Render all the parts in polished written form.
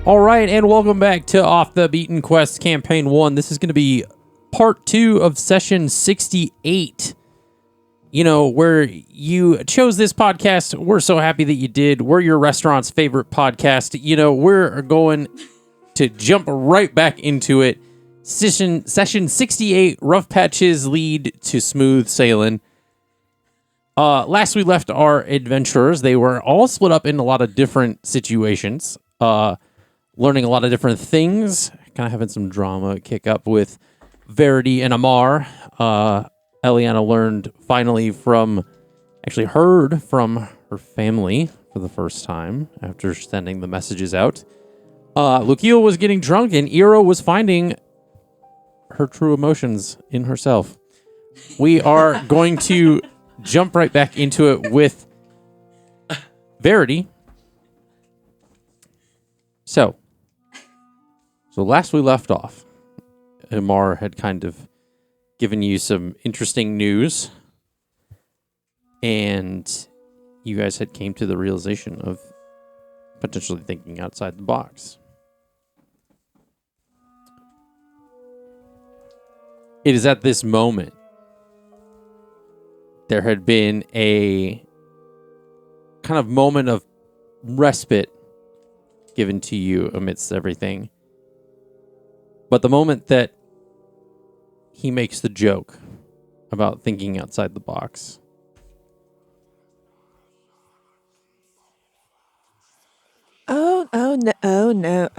All right, and welcome back to Off the Beaten Quest Campaign 1. This is going to be part 2 of session 68. You know, where you chose this podcast. We're so happy that you did. We're your restaurant's favorite podcast. You know, we're going to jump right back into it. Session 68, rough patches lead to smooth sailing. Last we left our adventurers, they were all split up in a lot of different situations. Learning a lot of different things, kind of having some drama kick up with Verity and Ammar. Eliana heard from her family for the first time after sending the messages out. Lukiel was getting drunk, and Eira was finding her true emotions in herself. We are going to jump right back into it with Verity. So last we left off, Ammar had kind of given you some interesting news, and you guys had came to the realization of potentially thinking outside the box. It is at this moment there had been a kind of moment of respite given to you amidst everything. But the moment that he makes the joke about thinking outside the box, Oh no, no.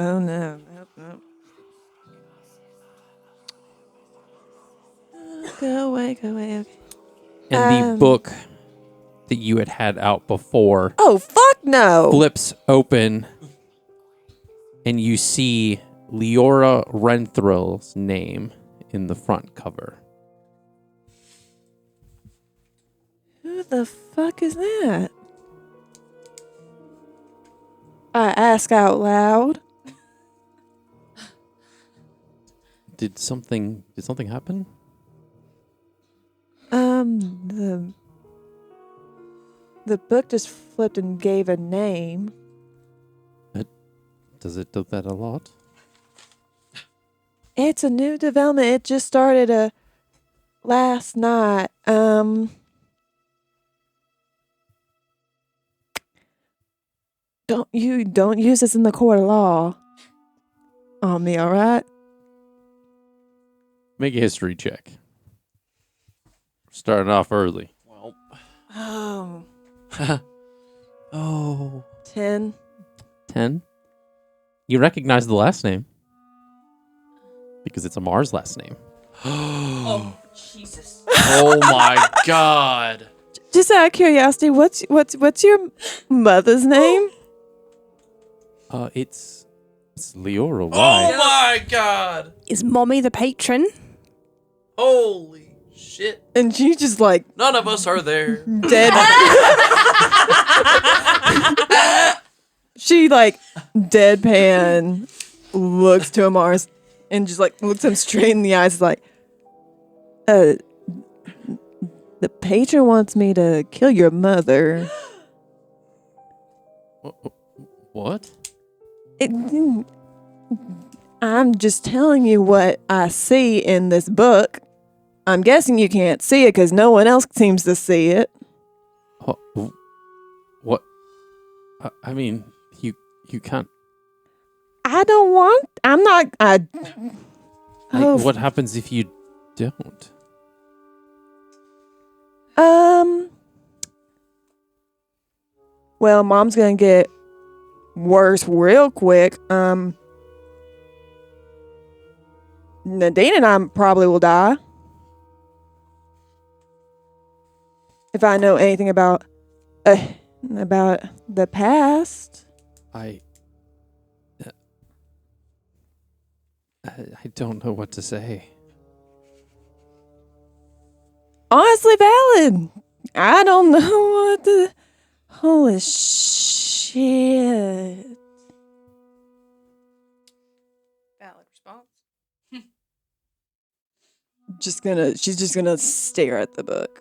Go away, okay. and the book that you had out before Oh, fuck no! flips open, and you see Leora Renthrill's name in the front cover. Who the fuck is that? I ask out loud. Did something happen? The book just flipped and gave a name. Does it do that a lot? It's a new development. It just started last night. Don't use this in the court of law on me, all right? Make a history check. Starting off early. Well. Oh. Oh. 10. 10? You recognize the last name. Because it's Ammar's last name. Oh, Jesus. Oh, my God. Just out of curiosity, what's your mother's name? It's Leora. Oh, my God. Is Mommy the patron? Holy shit. And she just like None of us are there. dead. She like deadpan looks to Ammar's and just like looks him straight in the eyes like, the patron wants me to kill your mother. What? I'm just telling you what I see in this book. I'm guessing you can't see it because no one else seems to see it. What? I mean, you can't. What happens if you don't? Well, Mom's gonna get worse real quick. Nadine and I probably will die. If I know anything about the past. I don't know what to say. Honestly valid. I don't know what the... Holy shit. Valid response. She's just gonna stare at the book.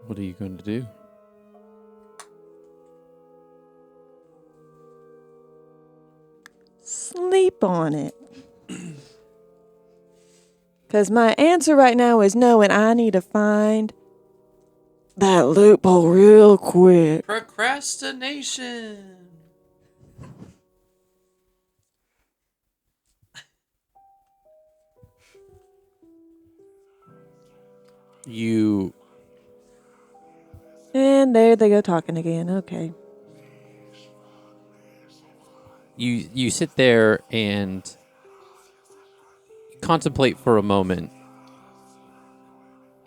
What are you going to do? Sleep on it. Because my answer right now is no, and I need to find that loophole real quick. Procrastination. You And there they go talking again. Okay. you sit there and contemplate for a moment,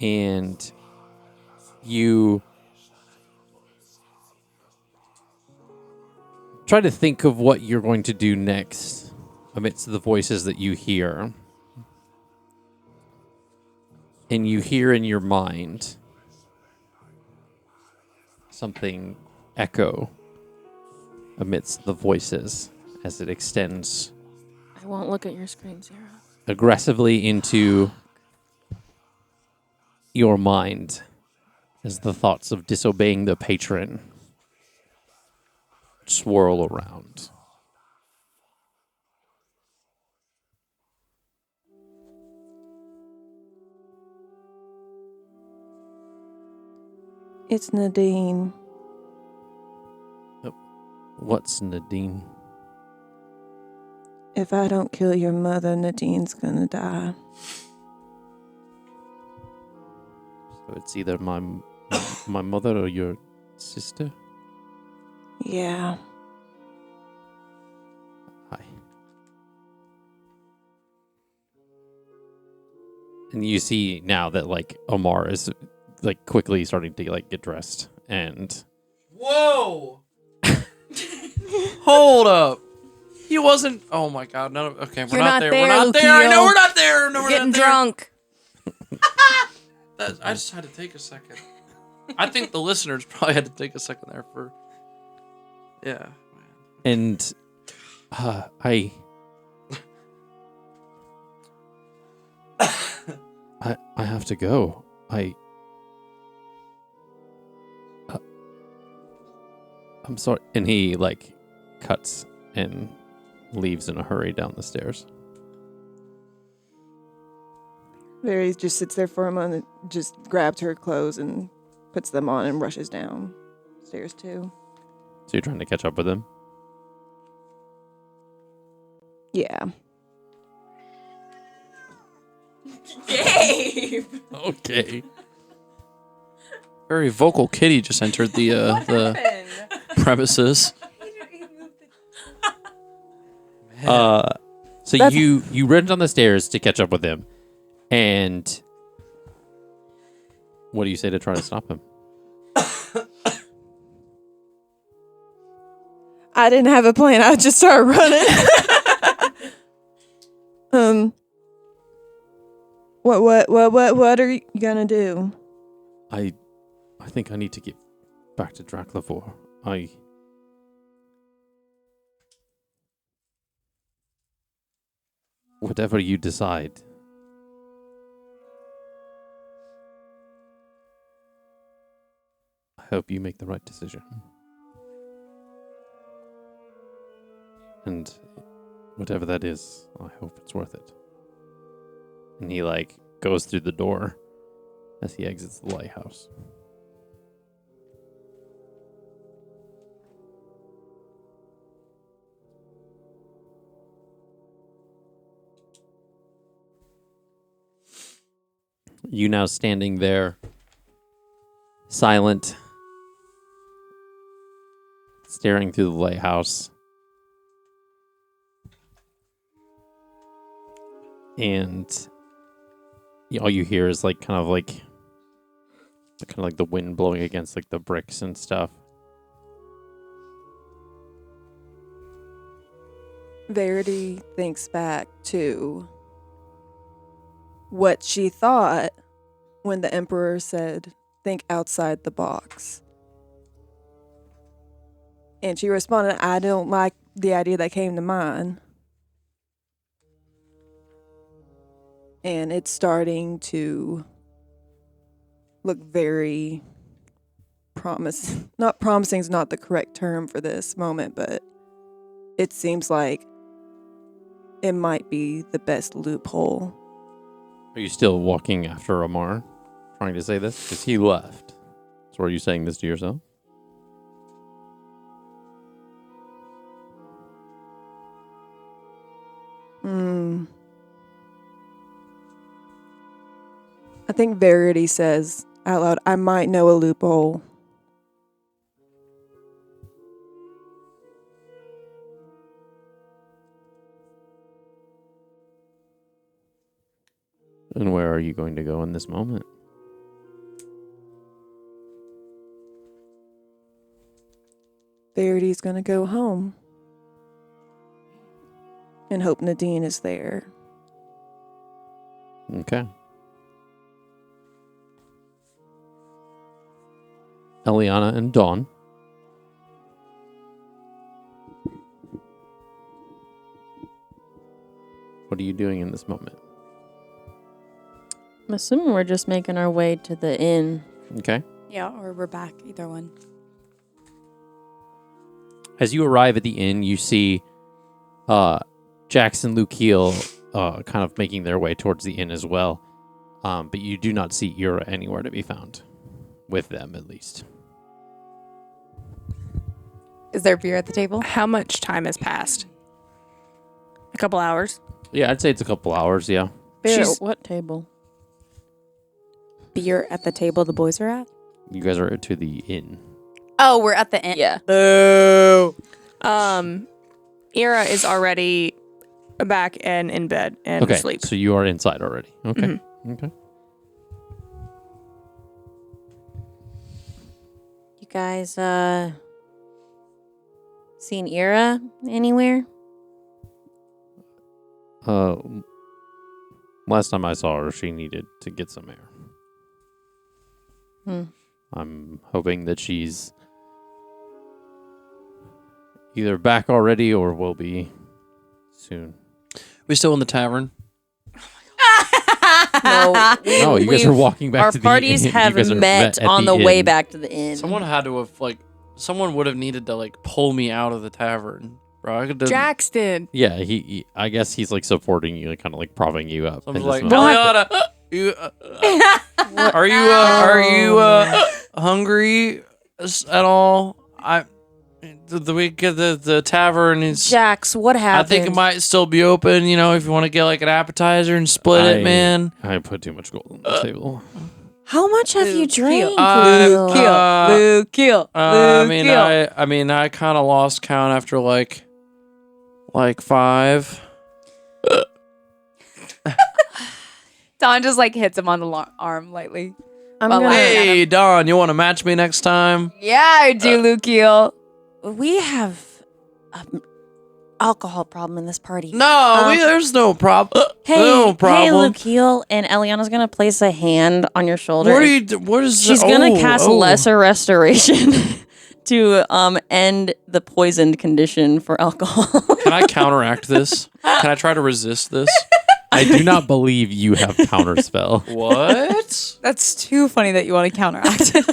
and you try to think of what you're going to do next amidst the voices that you hear. And you hear in your mind something echo amidst the voices as it extends I won't look at your screen, Sarah. aggressively into your mind as the thoughts of disobeying the patron swirl around. It's Nadine. What's Nadine? If I don't kill your mother, Nadine's gonna die. So it's either my mother or your sister? Yeah. Hi. And you see now that like Ammar is like quickly starting to like get dressed, and Whoa! Hold up. He wasn't. Oh my god. No. Okay, we're You're not not there. there, We're not there. I know Lucio. we're not there. No, we're Getting not there. drunk. I just had to take a second. I think the listeners probably had to take a second there for. Yeah. and I have to go. I'm sorry. And he like cuts and leaves in a hurry down the stairs. Verity just sits there for a moment, just grabs her clothes and puts them on and rushes down stairs too. So you're trying to catch up with him? Yeah. Dave! Okay. Very vocal kitty just entered the premises. So That's- you run down the stairs to catch up with him, and what do you say to try to stop him? I didn't have a plan. I just started running. What are you gonna do? I think I need to get back to Draclavor. Whatever you decide. I hope you make the right decision. And whatever that is, I hope it's worth it. And he like goes through the door as he exits the lighthouse. You now standing there, silent, staring through the lighthouse. And all you hear is like kind of like the wind blowing against like the bricks and stuff. Verity thinks back to what she thought when the Emperor said, "Think outside the box." And she responded, "I don't like the idea that came to mind." And it's starting to look very not promising is not the correct term for this moment, but it seems like it might be the best loophole. Are you still walking after Ammar, trying to say this? Because he left. So are you saying this to yourself? I think Verity says out loud, I might know a loophole. And where are you going to go in this moment? Verity's gonna go home and hope Nadine is there. Okay. Eliana and Dawn. What are you doing in this moment? I'm assuming we're just making our way to the inn. Okay. Yeah, or we're back. Either one. As you arrive at the inn, you see Jax and Lukiel kind of making their way towards the inn as well. But you do not see Eira anywhere to be found. With them, at least. Is there beer at the table? How much time has passed? A couple hours. Yeah, I'd say it's a couple hours, yeah. Beer She's- at what table? Beer at the table the boys are at? You guys are to the inn. Oh, we're at the end. Yeah. Boo. Eira is already back and in bed and Okay, asleep. so you are inside already. Okay. Okay. You guys, seen Eira anywhere? Last time I saw her, she needed to get some air. Hmm. I'm hoping that she's either back already or will be soon. We still in the tavern? No, No, you guys are walking back our to the parties inn. You have guys are met at on the way inn. back to the inn. Someone had to have, someone would have needed to, pull me out of the tavern. Bro, I could have... Jax did. Yeah, he I guess he's supporting you, kind of propping you up. Someone's in this like, moment. Eliana, you, are you hungry at all? The tavern is... Jax, what I happened? think it might still be open, if you want to get an appetizer and split it, man. I put too much gold on the table. How much have you drank? Kill. I mean, I kind of lost count after like 5. Don just hits him on the arm lightly. I'm Well, gonna, Hey, Don, you want to match me next time? Yeah, I do, Lukiel. we have an alcohol problem in this party. No, there's no problem. Hey, no problem. Hey, Lukiel, and Eliana's gonna place a hand on your shoulder. What is She's gonna cast lesser restoration to end the poisoned condition for alcohol. Can I counteract this? Can I try to resist this? I do not believe you have counterspell. What? That's too funny that you want to counteract it.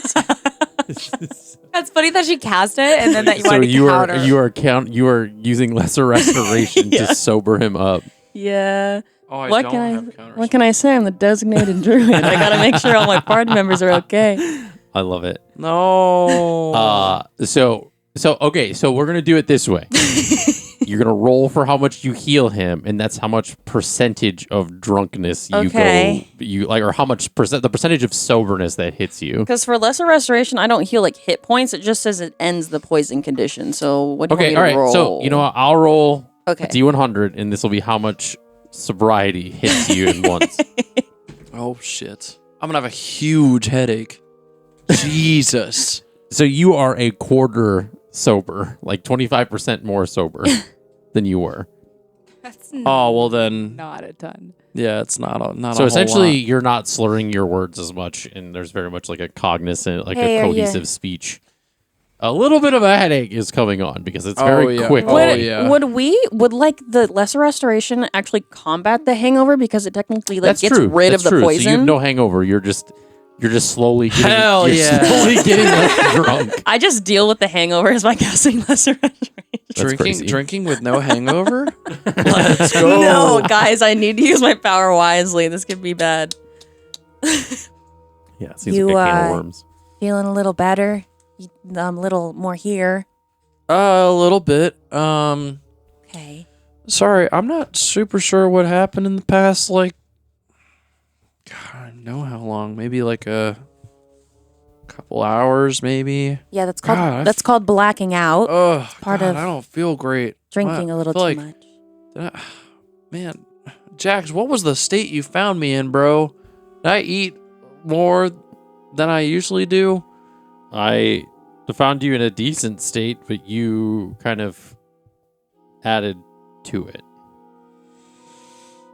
That's funny that she cast it and then that you So want to counter. you are using lesser restoration to sober him up. Yeah. Oh, I What don't can have I? counters. What can I say? I'm the designated druid. I gotta make sure all my party members are okay. I love it. No. So we're gonna do it this way. You're gonna roll for how much you heal him, and that's how much percentage of drunkenness you Okay. or how much the percentage of soberness that hits you. Because for lesser restoration, I don't heal hit points. It just says it ends the poison condition. So what do you Okay, want all me right. to roll? So you know what? I'll roll Okay. a D100, and this will be how much sobriety hits you in once. Oh shit. I'm gonna have a huge headache. Jesus. So you are a quarter sober, 25% more sober than you were. That's Oh well then. not a ton. Yeah, it's not a So whole essentially, lot. you're not slurring your words as much, and there's very much a cognizant, Hey, a are cohesive speech. A little bit of a headache is coming on because it's Oh, very yeah. quick. Oh, Would, yeah. would the lesser restoration actually combat the hangover because it technically That's gets true. rid That's of the true. poison? So you have no hangover. You're just You're just slowly getting, Hell you're yeah. slowly getting less drunk. I just deal with the hangovers by casting lesser restoration. crazy. Drinking with no hangover? Let's go. No, guys, I need to use my power wisely. This could be bad. Yeah, it seems You, like a can of worms. Feeling a little better? A little more here. A little bit. Okay. Sorry, I'm not super sure what happened in the past, like, God, I don't know how long. Maybe like a couple hours, maybe. Yeah, that's called God, that's called blacking out. Oh, part God, of I don't feel great. Drinking Wow, a little I feel too like- much. Man, Jax, what was the state you found me in, bro? Did I eat more than I usually do? I found you in a decent state, but you kind of added to it.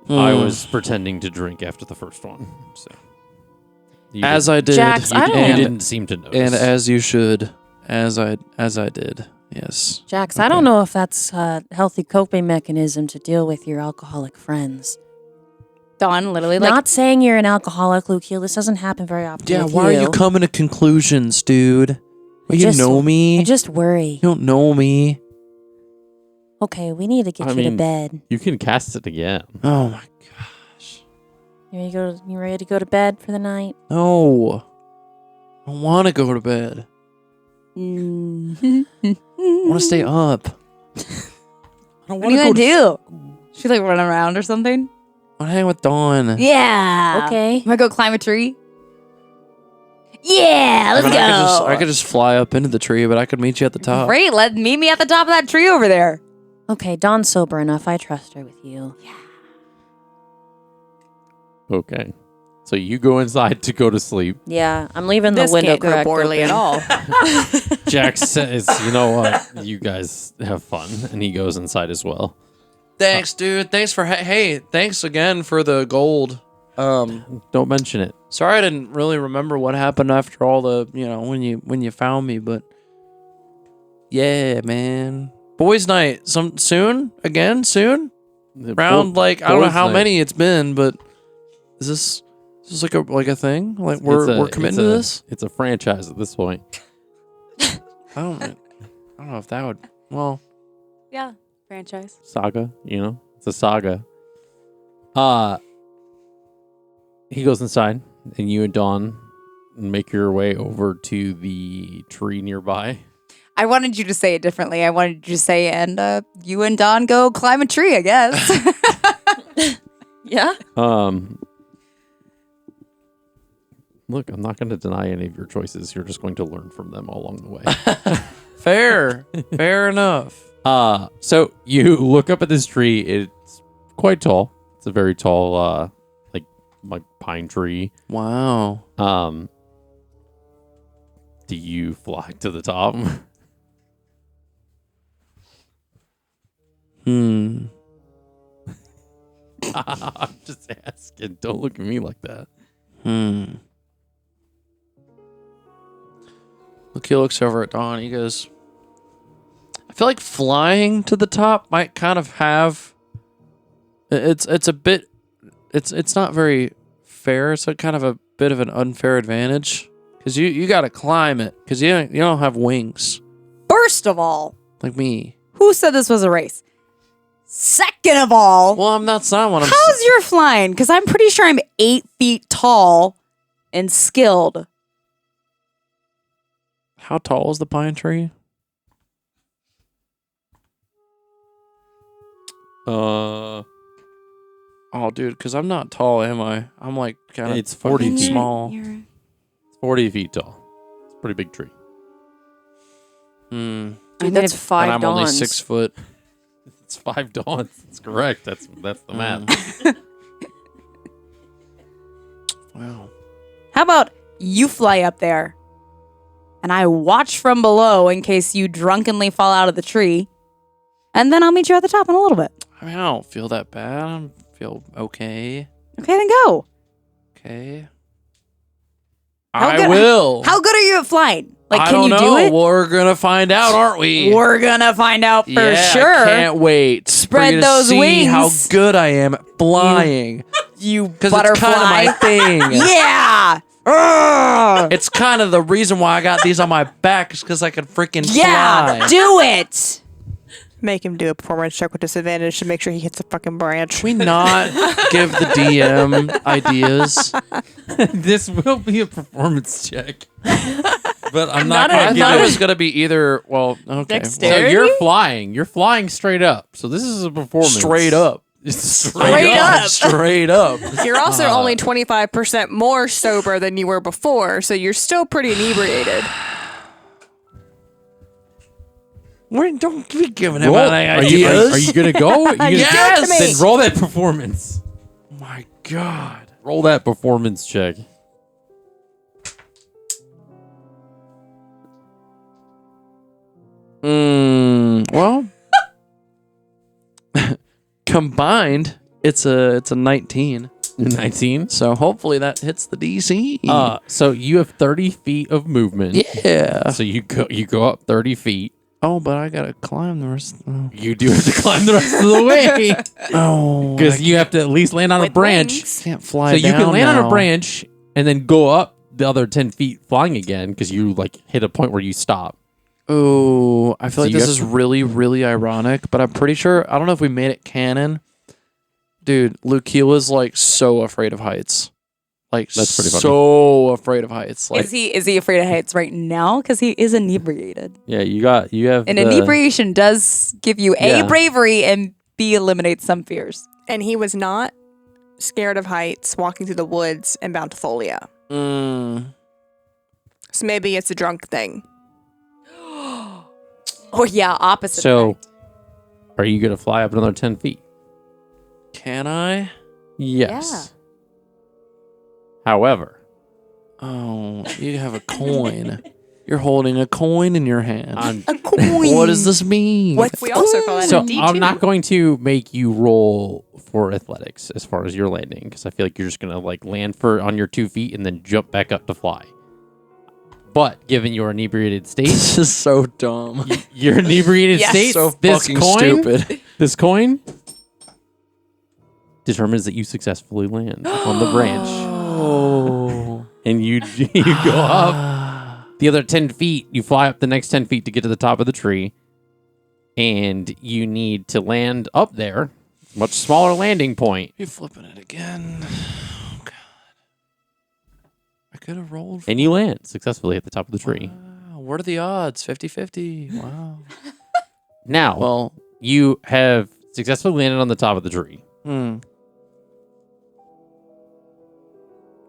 I was pretending to drink after the first one, so you as didn't- I did, Jax, I you don't- didn't seem to notice. and as you should, as I did. Yes. Jax, I don't know if that's a healthy coping mechanism to deal with your alcoholic friends. Dawn literally like Not saying you're an alcoholic, Luke. This doesn't happen very often. Yeah, with why are you coming to conclusions, dude? Well, you just- know me. I just worry. You don't know me. Okay, we need to get I you to mean- bed. You can cast it again. Oh my gosh. You ready to go to bed for the night? No. I don't want to go to bed. I want to stay up. what are you gonna do? Should we like run around or something? I want to hang with Dawn. Yeah. Okay. I'm gonna go climb a tree. Yeah, let's I mean, go. I could just fly up into the tree, but I could meet you at the top. Great, meet me at the top of that tree over there. Okay, Dawn's sober enough. I trust her with you. Okay. So you go inside to go to sleep. Yeah, I'm leaving This the window can't go cracked poorly open. at all. Jack says, you know what? You guys have fun. And he goes inside as well. Thanks, dude. Thanks for hey, thanks again for the gold. Don't mention it. Sorry I didn't really remember what happened after all the, when you found me, but yeah, man. Boys' night soon? Round like I don't know Boys' how night. many it's been, but is this like a thing? Like we're committing to this? It's a franchise at this point. I don't know if that would Yeah, franchise. Saga, it's a saga. He goes inside, and you and Dawn make your way over to the tree nearby. I wanted you to say it differently. I wanted you to say, and you and Don go climb a tree, I guess. Yeah? Look, I'm not going to deny any of your choices. You're just going to learn from them all along the way. fair enough. So you look up at this tree. It's quite tall. It's a very tall, like pine tree. Wow. Do you fly to the top? Hmm. I'm just asking. Don't look at me like that. Look, he looks over at Dawn. He goes, I feel like flying to the top might kind of have. It's a bit. It's not very fair. It's a kind of a bit of an unfair advantage because you got to climb it because you don't have wings First of all, like me. who said this was a race? Second of all, Well, I'm not someone. how's your flying? Because I'm pretty sure I'm 8 feet tall and skilled. How tall is the pine tree? Oh, dude, because I'm not tall, am I? I'm like kind of. It's 40 feet. small. It's 40 feet tall. It's a pretty big tree. Hmm. Dude, that's And 5 I'm dawns. only 6 foot. It's 5 dawns. That's correct. That's the math. Wow. How about you fly up there and I watch from below in case you drunkenly fall out of the tree, and then I'll meet you at the top in a little bit. I mean, I don't feel that bad. I feel okay. Okay, then go. Okay. How I good- will. How good are you at flying? Like, I can don't you know. do it? We're gonna find out, aren't we? We're gonna find out for yeah, sure. I can't wait. Spread for you to those see wings. how good I am at flying. You Because butterfly. it's kind of my thing. Yeah. It's kind of the reason why I got these on my back is because I could freaking Yeah, fly. do it. Make him do a performance check with disadvantage to make sure he hits the fucking branch. Can we not give the DM ideas? This will be a performance check. But I'm not I going to give thought it it. was going to be either, well, okay. So Dexterity? you're flying. You're flying straight up. So this is a performance. Straight up. Straight up. Straight up. You're also only 25% more sober than you were before, so you're still pretty inebriated. Don't be giving him Roll. any Are you going to go? Are you gonna Yes! Then roll that performance. Oh my God. Roll that performance check. Well, combined, it's a 19. 19. So hopefully that hits the DC. So you have 30 feet of movement. Yeah. So you go up 30 feet. Oh, but I gotta climb the rest. You do have to climb the rest of the way Oh, because you have to at least land on a branch. can't fly. So you can down land on now. a branch and then go up the other 10 feet flying again because you like hit a point where you stop. Oh, I feel So like you this have is to- really, really ironic, but I'm pretty sure. I don't know if we made it canon. Dude, Lukila's like so afraid of heights. Like That's pretty funny. so afraid of heights. Like Is he afraid of heights right now? Because he is inebriated. Yeah, you have And the- inebriation does give you A, Yeah. bravery, and B, eliminates some fears. And he was not scared of heights walking through the woods in Bountifolia. So maybe it's a drunk thing. Oh, yeah, opposite. So, are you going to fly up another 10 feet? Can I? Yes. However, Oh, you have a coin. You're holding a coin in your hand. I'm, What does this mean? We also call that so a D2. I'm not going to make you roll for athletics as far as your landing because I feel like you're just going to like land on your 2 feet and then jump back up to fly. But given your inebriated state, This is so dumb. your inebriated state, So this fucking coin, stupid. this coin determines that you successfully land on the branch. Oh. And you go up the other 10 feet. You fly up the next 10 feet to get to the top of the tree. And you need to land up there. Much smaller landing point. You're flipping it again. Oh, God. I could have rolled. And you land successfully at the top of the tree. Wow, what are the odds? 50-50. Wow. Now, Well, you have successfully landed on the top of the tree.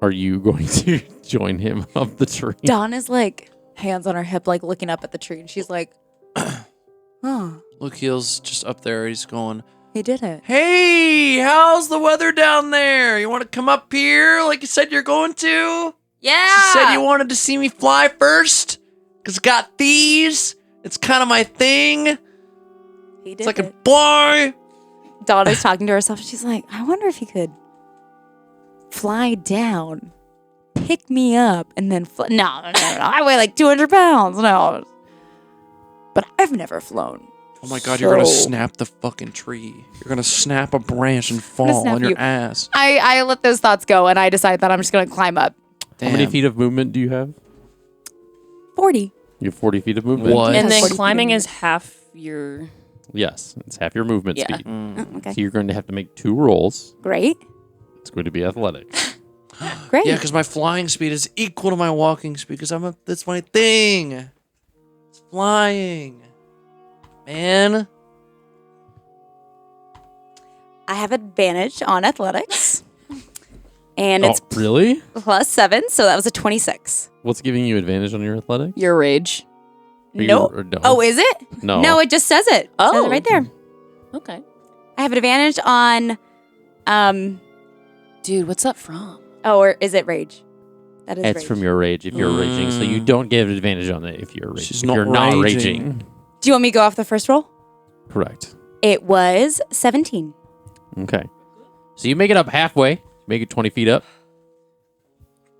Are you going to join him up the tree? Dawn is like, hands on her hip, like looking up at the tree. And she's like, oh, Lukiel's just up there. He's going, he did it. hey, how's the weather down there? You want to come up here like you said you're going to? Yeah. You said you wanted to see me fly first? Because I got these. It's kind of my thing. He did It's like a it. boy. Dawn is talking to herself. She's like, I wonder if he could fly down, pick me up, and then fly. No. I weigh like 200 pounds. No. But I've never flown. Oh my God, you're going to So- snap the fucking tree. You're going to snap a branch and gonna fall snap on your you. ass. I let those thoughts go, and I decide that I'm just going to climb up. How many Damn. feet of movement do you have? 40. You have 40 feet of movement. What? And then 40 feet climbing in is half your. Yes, it's half your movement Yeah. speed. Oh, okay. So you're going to have to make 2 rolls. Great. It's going to be athletics. Great. Yeah, because my flying speed is equal to my walking speed because that's my thing. It's flying. Man. I have advantage on athletics. And Oh, it's really? +7, so that was a 26. What's giving you advantage on your athletics? Your rage. Are you- No. or no. Oh, is it? No. No, it just says it. Says Oh. it right there. Okay. I have an advantage on, Dude, what's that from? or is it rage? That is It's rage. from your rage if you're raging, so you don't get advantage on it if you're raging. She's if not you're not raging. raging. Do you want me to go off the first roll? Correct. It was 17. Okay. So you make it up halfway. Make it 20 feet up.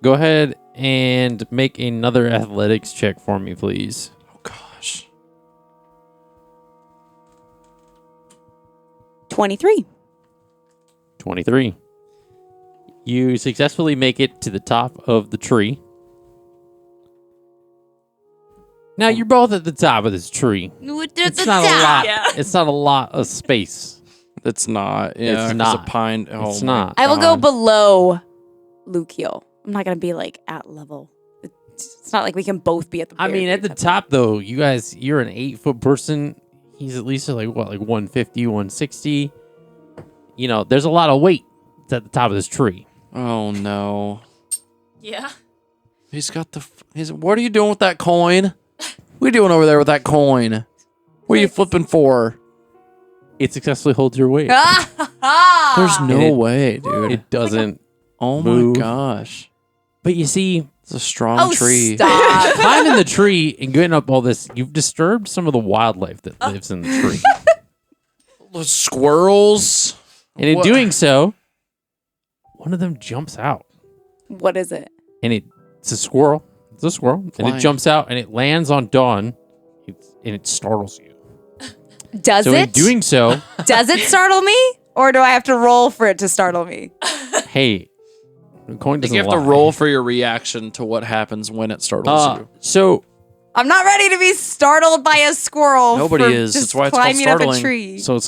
Go ahead and make another athletics check for me, please. Oh, gosh. 23. 23. You successfully make it to the top of the tree. Now you're both at the top of this tree. It's not a lot. It's not a lot of space. It's not. Yeah, It's 'cause not. A pine. Oh It's my not. I will go God. below Lucio. I'm not gonna be like at level. It's not like we can both be at the. I mean, at the top though, you're an 8-foot person. He's at least like 150, 160. You know, there's a lot of weight at the top of this tree. Oh no. Yeah. He's got the. What are you doing with that coin? What are you doing over there with that coin? What are you flipping for? It successfully holds your weight. There's no It- way, dude. It doesn't. Oh move. my gosh. But you see, It's a strong tree. Stop. climbing the tree and getting up all this, you've disturbed some of the wildlife that lives in the tree. The squirrels. And in What? doing so, one of them jumps out. What is it? And it's a squirrel. It's a squirrel. And Flying. it jumps out and it lands on Dawn. And it startles you. Does So it? in doing so, Does it startle me, or do I have to roll for it to startle me? hey, the coin I think doesn't you have to lie. roll for your reaction to what happens when it startles you. So I'm not ready to be startled by a squirrel. Nobody for is. Just That's why it's called climbing up a startling. tree. So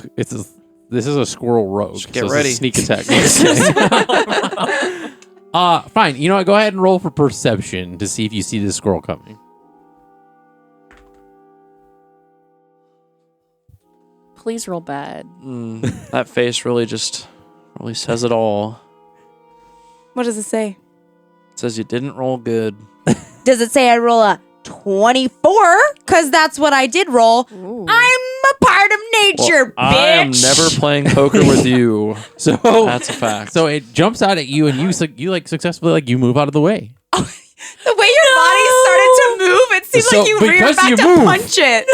this is a squirrel rogue. Just get so it's ready. a sneak attack. Fine. You know what? Go ahead and roll for perception to see if you see this squirrel coming. Please roll bad. That face really says it all. What does it say? It says you didn't roll good. Does it say I roll a 24? Because that's what I did roll. I'm a part of nature, bitch. I am never playing poker with you. So That's a fact. So it jumps out at you, and you successfully you move out of the way. The way your body started to move, it seemed So, like you were because about you to moved. punch it.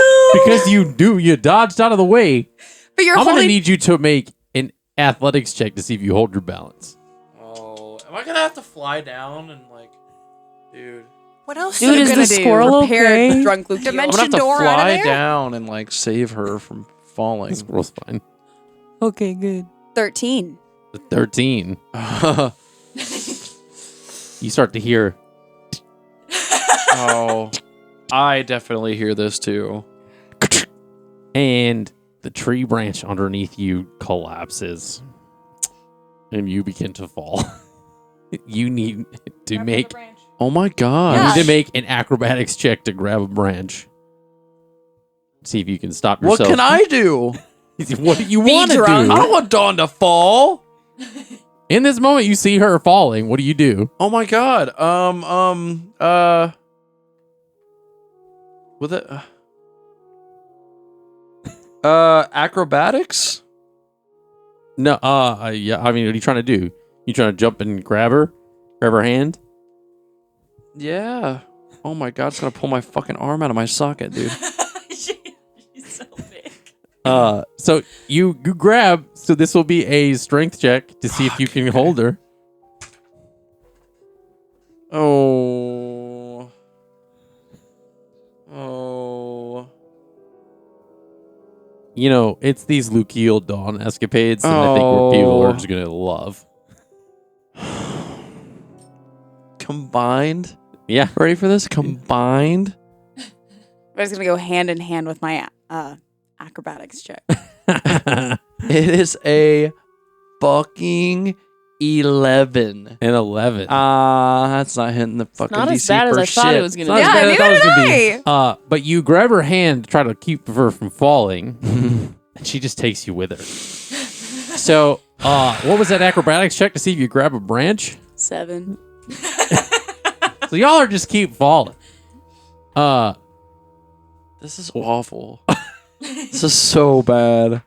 Because you dodged out of the way. But you're I'm gonna holding. need you to make an athletics check to see if you hold your balance. Oh, am I gonna have to fly down and dude? What else Dude, are you is gonna the do? squirrel Prepared okay? drunk Lucio. I'm gonna have Dimension to door out of fly there? down and save her from falling. The squirrel's fine. Okay, good. 13. The 13. You start to hear. Oh, I definitely hear this too. And the tree branch underneath you collapses. And you begin to fall. You need to make Oh my god. you need to make an acrobatics check to grab a branch. See if you can stop What yourself. can I do? What do you want to do? drunk. I don't want Dawn to fall. In this moment, you see her falling. What do you do? Oh my god. With it. Acrobatics? No, yeah. I mean, what are you trying to do? You trying to jump and grab her hand? Yeah. Oh my god, it's gonna pull my fucking arm out of my socket, dude. She's so big. So you grab. So this will be a strength check to see if you can hold her. Oh. You know, it's these Lucio Dawn escapades that I think people are just gonna love. Combined? Yeah. Ready for this? Combined? I was going to go hand in hand with my acrobatics check. It is a fucking 11. An 11. That's not hitting the fucking not DC as bad as for I thought shit. it was gonna Not be. as bad as I thought it was gonna be. I. But you grab her hand to try to keep her from falling, and she just takes you with her. So, what was that acrobatics check to see if you grab a branch? 7. So y'all are just keep falling. This is awful. This is so bad.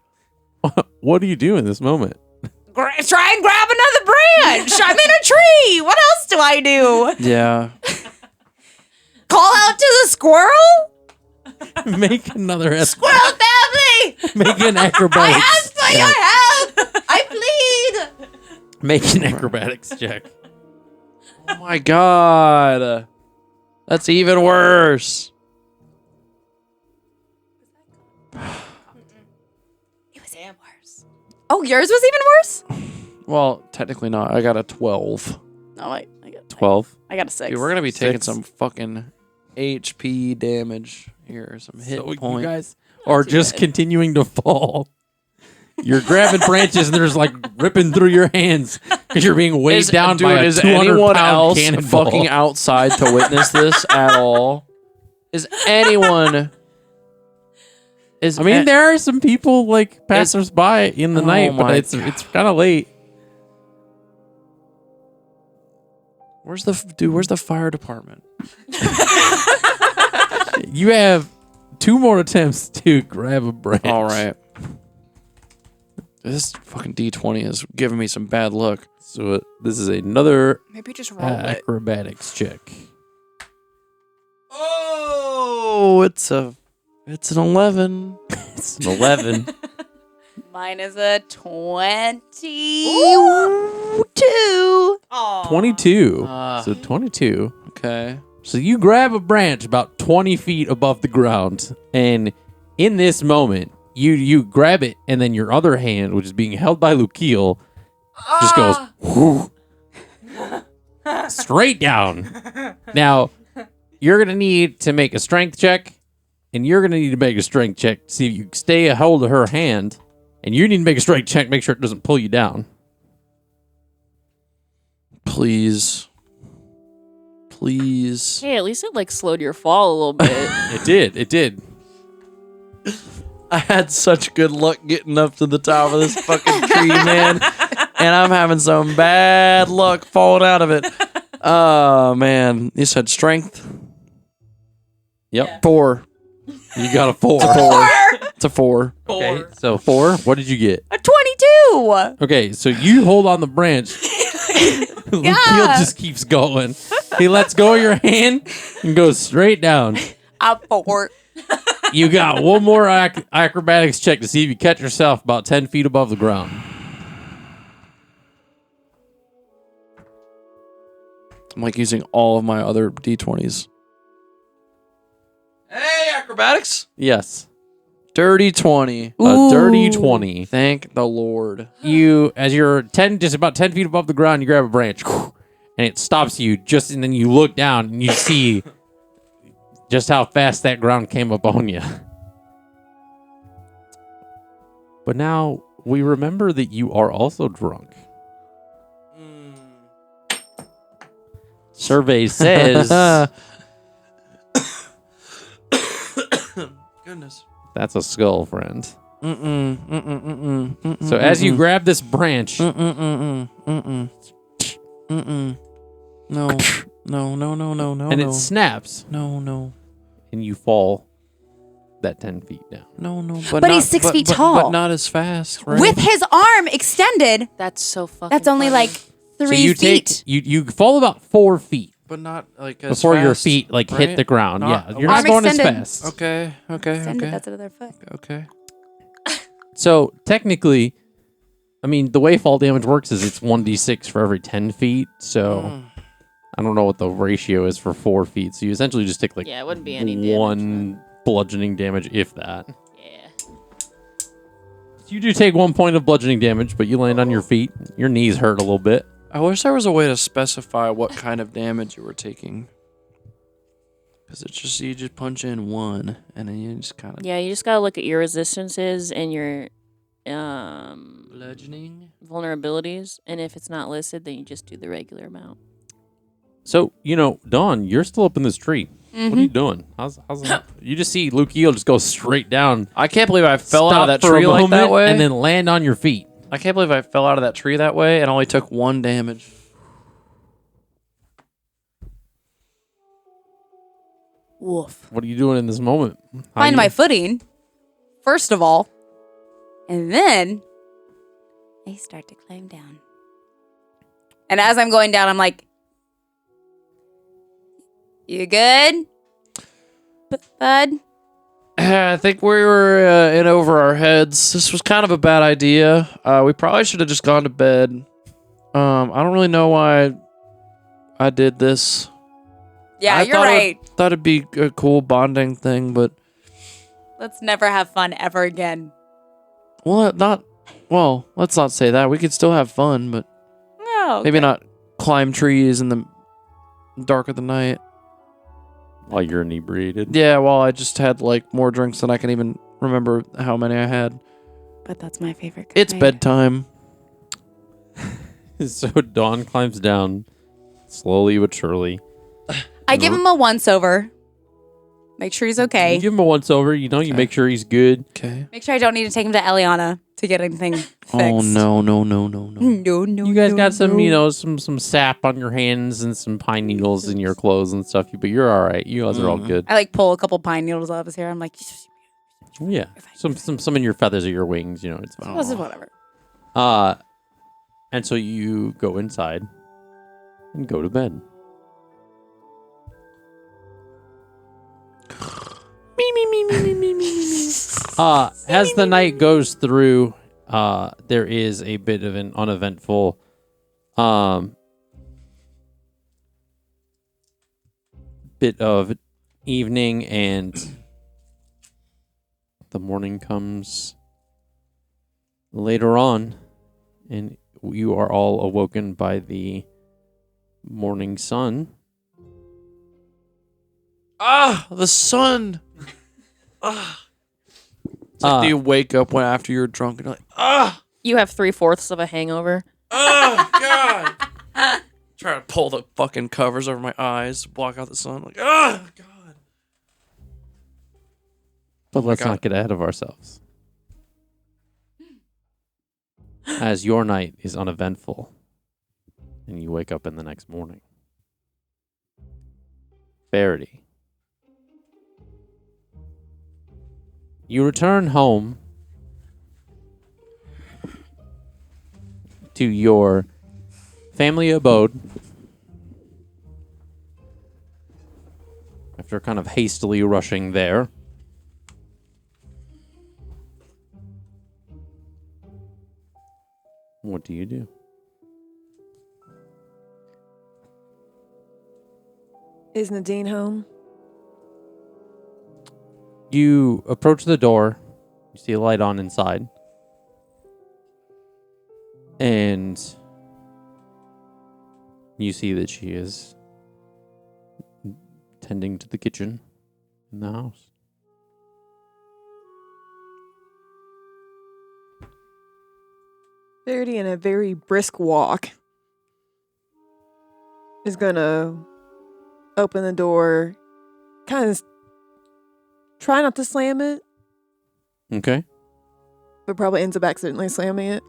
What do you do in this moment? Try and grab another branch. I'm in a tree. What else do I do? Yeah. Call out to the squirrel? Make another Squirrel family! make an acrobatics. I plead! Make an acrobatics check. Oh my god. That's even worse. It was even worse. Oh, yours was even worse? Well, technically not. I got a 12. No, I got 12. I got a 6. Dude, we're gonna be taking 6. some fucking HP damage here. Some hit So point. you guys are just continuing to fall. You're grabbing branches and there's like ripping through your hands because you're being weighed down by a 200-pound else cannonball. fucking outside to witness this at all? Is anyone? I mean, there are some people like passersby in the night, but my it's kind of late. Where's the fire department? You have 2 more attempts to grab a branch. All right. This fucking D20 is giving me some bad luck. So this is another Maybe just roll it. acrobatics check. Oh, it's an 11. It's an 11. Mine is a 22. 22. Ah. So 22. Okay. So you grab a branch about 20 feet above the ground, and in this moment, you grab it, and then your other hand, which is being held by Lukiel, just goes whoo, straight down. Now, you're going to need to make a strength check, and you're going to need to make a strength check to see if you stay a hold of her hand, and you need to make a strength check, make sure it doesn't pull you down. Please. Please. Hey, at least it like slowed your fall a little bit. It did. I had such good luck getting up to the top of this fucking tree, man. And I'm having some bad luck falling out of it. Oh, man. You said strength? Yep. 4. You got a 4. It's a 4. Okay, so 4. What did you get? A 22. Okay, so you hold on the branch. Lukiel just keeps going. He lets go of your hand and goes straight down. A 4. You got one more acrobatics check to see if you catch yourself about 10 feet above the ground. I'm like using all of my other D20s. Hey, acrobatics. Yes. Dirty 20. A dirty 20. Thank the Lord. You, as you're just about 10 feet above the ground, you grab a branch and it stops you and then you look down and you see just how fast that ground came up on you. But now we remember that you are also drunk. Survey says Goodness. that's a skull, friend. Mm-mm. So as you grab this branch, No. and it snaps, No. and you fall that 10 feet down. No. But he's 6 feet tall. But not as fast, right? With his arm extended, That's so fucking that's only funny. like 3 So you feet. you fall about 4 feet But not like as before your fast, feet hit right? the ground. Not- Yeah, you're not Arm going as extended. fast. Okay. Extended, that's another foot. Okay. So technically, I mean, the way fall damage works is it's 1d6 for every 10 feet. So I don't know what the ratio is for 4 feet. So you essentially just take like Yeah, it wouldn't be any damage. 1 bludgeoning damage, if that. Yeah. You do take 1 point of bludgeoning damage, but you land on your feet. Your knees hurt a little bit. I wish there was a way to specify what kind of damage you were taking. Because it's just, you just punch in 1, and then you just kind of... Yeah, you just gotta look at your resistances and your Bludgeoning? vulnerabilities, and if it's not listed, then you just do the regular amount. So, Dawn, you're still up in this tree. What are you doing? How's that? You just see Lukiel just go straight down. I can't believe I fell out of that stop for a tree like that moment, way. and then land on your feet. I can't believe I fell out of that tree that way and only took 1 damage. Woof. What are you doing in this moment? How Find you- my footing, first of all, and then I start to climb down. And as I'm going down, I'm like, "You good, bud?" I think we were in over our heads. This was kind of a bad idea. We probably should have just gone to bed. I don't really know why I did this. Yeah, I you're thought right. Thought it'd be a cool bonding thing, but Let's never have fun ever again. well, not Well, let's not say that. We could still have fun, but No. maybe not climb trees in the dark of the night. While you're inebriated. Yeah, well, I just had like more drinks than I can even remember how many I had. But that's my favorite kind. It's bedtime. So Dawn climbs down slowly but surely. I give him a once over. Make sure he's okay. You give him a once over, you make sure he's good. Okay. Make sure I don't need to take him to Eliana to get anything fixed. Oh no. No, You guys got some some sap on your hands and some pine needles in your clothes and stuff, but you're all right. You guys are all good. I like pull a couple pine needles out of his hair. I'm like, Yeah. Some in your feathers or your wings, it's fine. this is whatever. And so you go inside and go to bed. As the night goes through, there is a bit of an uneventful bit of evening, and the morning comes later on, and you are all awoken by the morning sun. Ah, the sun. It's like you wake up after you're drunk and you're like, You have 3/4 of a hangover. God. Try to pull the fucking covers over my eyes, block out the sun. Like, God. But let's God. not get ahead of ourselves. As your night is uneventful, and you wake up in the next morning. Verity. You return home to your family abode after kind of hastily rushing there. What do you do? Is Nadine home? You approach the door. You see a light on inside. And you see that she is tending to the kitchen in the house. Verity, in a very brisk walk, is gonna open the door, kind of try not to slam it, Okay. but probably ends up accidentally slamming it.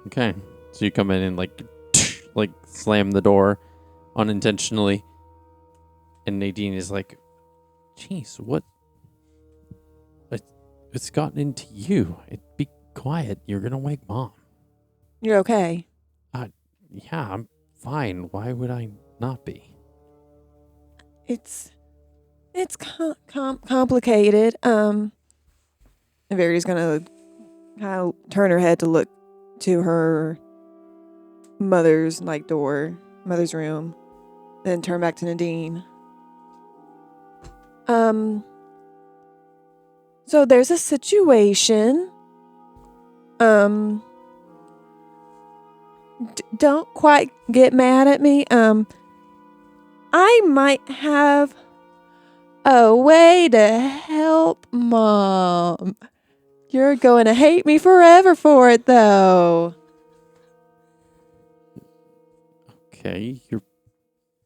Okay. So you come in and like slam the door unintentionally. And Nadine is like, "Jeez, what? It's gotten into you. Be quiet. You're gonna wake Mom." You're okay. Yeah, I'm fine. Why would I not be? It's complicated. And Verity's gonna kind of turn her head to look to her mother's mother's room, then turn back to Nadine. So there's a situation. Don't quite get mad at me. I might have a way to help Mom. You're going to hate me forever for it, though. Okay, you're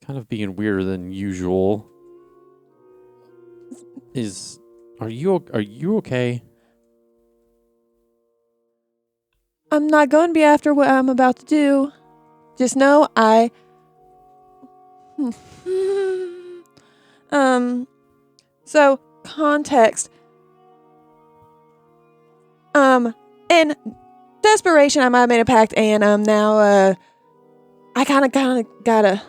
kind of being weirder than usual. Are you okay? I'm not going to be after what I'm about to do. Just know So context. In desperation, I might have made a pact, and now I kind of gotta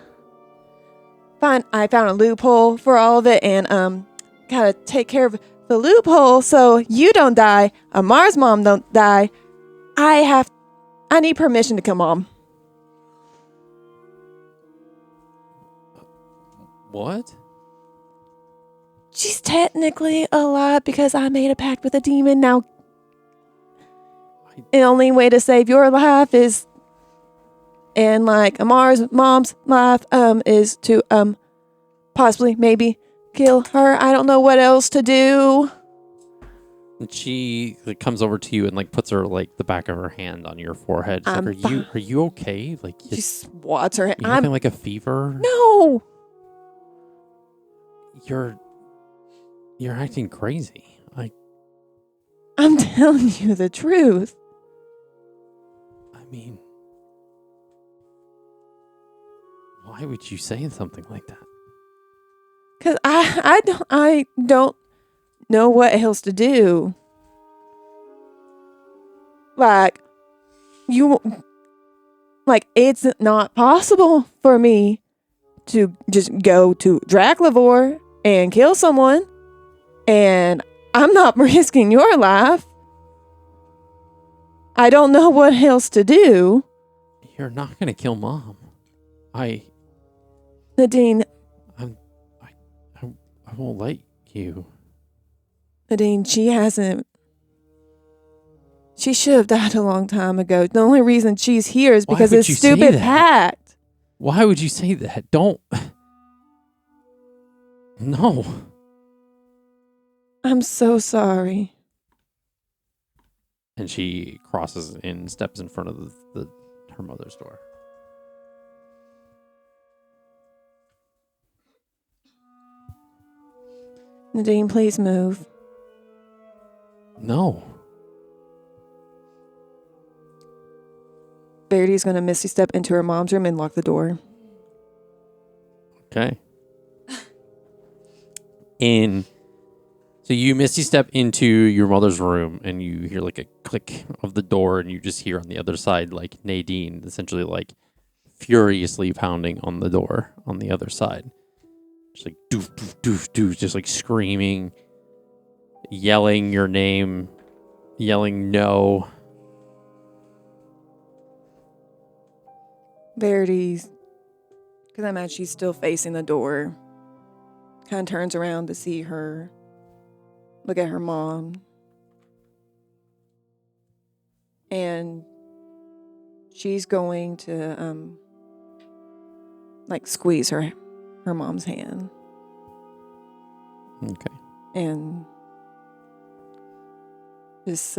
I found a loophole for all of it, and gotta take care of the loophole so you don't die, Ammar's mom don't die. I need permission to kill Mom. What? She's technically alive because I made a pact with a demon. Now, The only way to save your life is, and like Ammar's mom's life, is to possibly maybe kill her. I don't know what else to do. And she like, comes over to you and like puts her like the back of her hand on your forehead. She's like, are you okay? Like She swats her. you having like a fever? No. You're acting crazy. I'm telling you the truth. I mean, why would you say something like that? Cause I don't know what else to do. Like it's not possible for me to just go to Draclavor and kill someone, and I'm not risking your life. I don't know what else to do. You're not gonna kill Mom. Nadine, I won't let you. Nadine, she should have died a long time ago. The only reason she's here is Why because would of you say stupid that? pact. Why would you say that? Don't. No. I'm so sorry. And she crosses and steps in front of her mother's door. Nadine, please move. No. Verity's going to misty step into her mom's room and lock the door. Okay. So you misty step into your mother's room and you hear like a click of the door and you just hear on the other side like Nadine essentially like furiously pounding on the door on the other side. Just like doof doof doof doof, just like screaming, yelling your name, yelling no. Verity's, because I imagine she's still facing the door, kind of turns around to see her, look at her mom, and she's going to like squeeze her mom's hand Okay. and just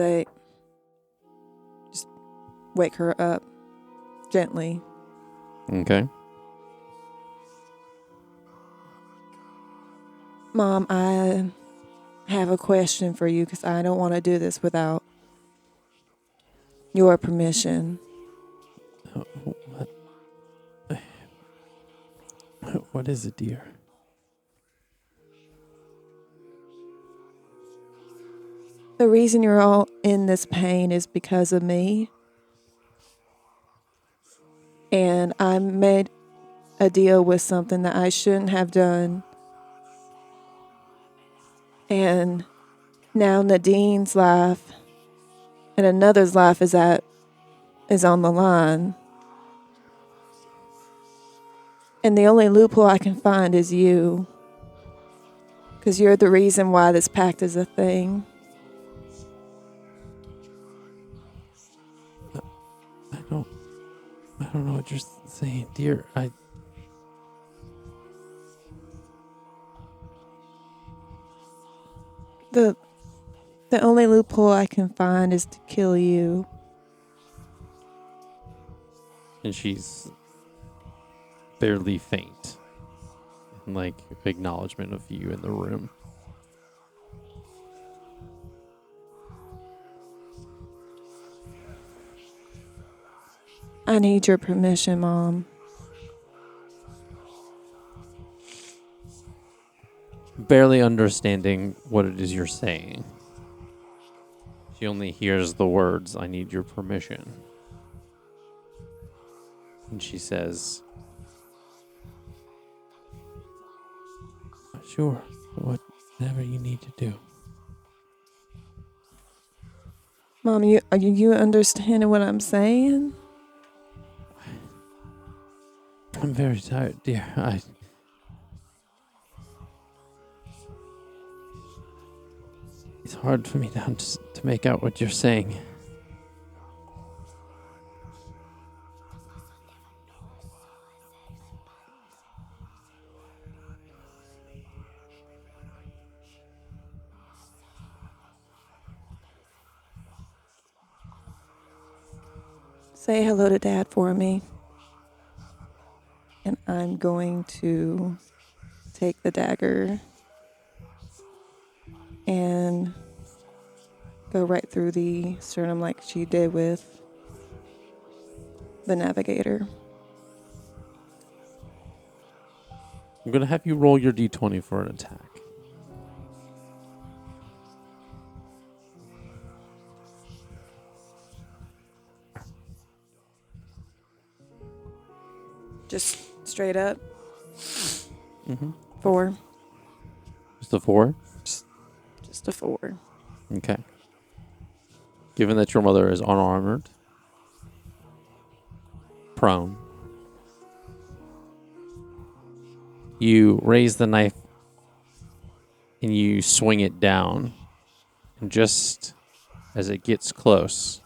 wake her up gently. Okay. Mom, I have a question for you because I don't want to do this without your permission. What? What is it, dear? The reason you're all in this pain is because of me. And I made a deal with something that I shouldn't have done. And now Nadine's life and another's life is on the line. And the only loophole I can find is you. Because you're the reason why this pact is a thing. I don't know what you're saying, dear. The only loophole I can find is to kill you. And she's barely faint. Like acknowledgement of you in the room. I need your permission, Mom. Barely understanding what it is you're saying. She only hears the words, "I need your permission." And she says, "Sure, whatever you need to do." Mom, are you understanding what I'm saying? I'm very tired, dear. It's hard for me now to make out what you're saying. say hello to Dad for me. And I'm going to take the dagger and go right through the sternum like she did with the navigator. I'm going to have you roll your d20 for an attack. Just straight up. Mm-hmm. 4. Just a 4? Just a 4. Okay. Given that your mother is unarmored, prone, you raise the knife and you swing it down. And just as it gets close,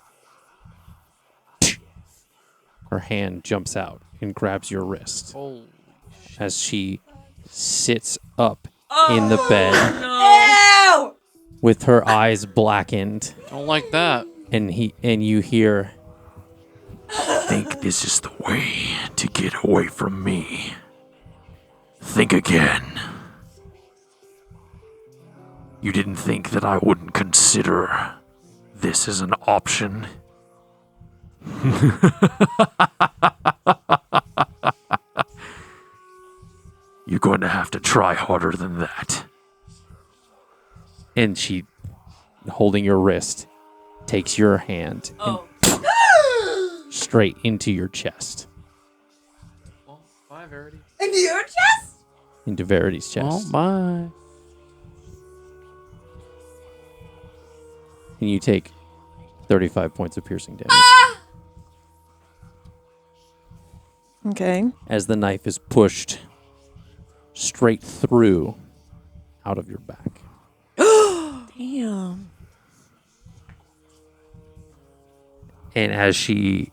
her hand jumps out and grabs your wrist as she sits up in the bed with her eyes blackened. Don't like that. And you hear, Think this is the way to get away from me. Think again. You didn't think that I wouldn't consider this as an option? You're going to have to try harder than that. and she, holding your wrist, takes your hand and straight into your chest. Well, bye, Verity. Into your chest? Into Verity's chest. Well, bye. And you take 35 points of piercing damage. Okay. As the knife is pushed straight through out of your back. Damn. And as she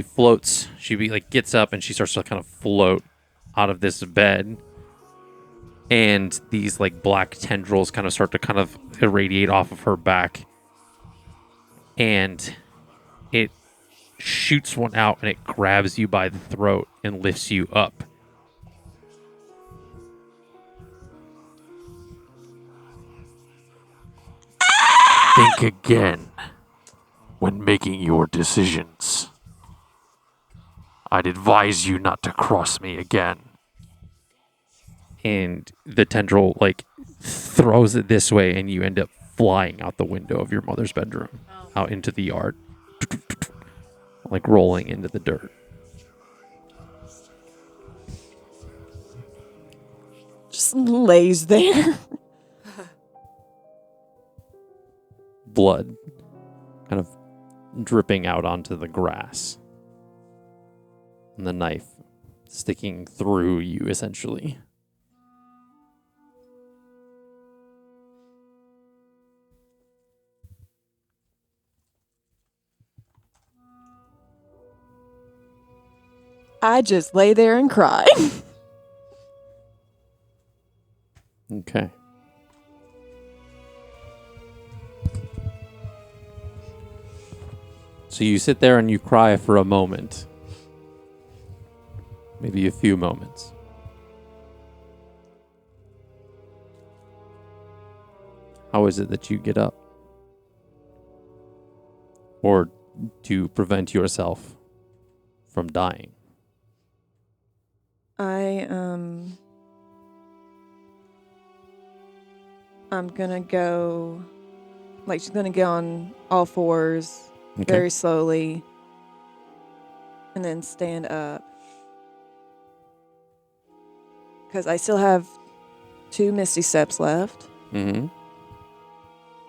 floats, gets up and she starts to kind of float out of this bed. And these black tendrils kind of start to kind of irradiate off of her back. And it shoots one out and it grabs you by the throat and lifts you up. Think again when making your decisions. I'd advise you not to cross me again. And the tendril throws it this way and you end up flying out the window of your mother's bedroom out into the yard, rolling into the dirt. Just lays there. Blood kind of dripping out onto the grass. And the knife sticking through you, essentially. I just lay there and cry. Okay. So you sit there and you cry for a moment. Maybe a few moments. How is it that you get up? Or to prevent yourself from dying? I'm gonna go, she's gonna get on all fours Okay. very slowly and then stand up. Because I still have 2 Misty Steps left. Mm-hmm.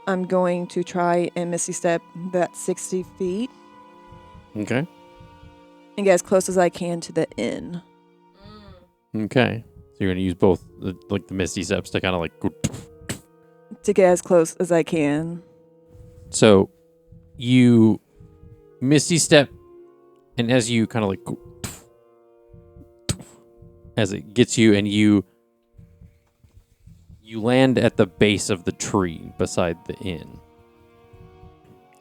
I'm going to try and Misty Step that 60 feet Okay. and get as close as I can to the inn. Okay. So you're going to use both the Misty Steps to kind of go. To get as close as I can. So you Misty Step, and as you kind of go, as it gets you, and you land at the base of the tree beside the inn,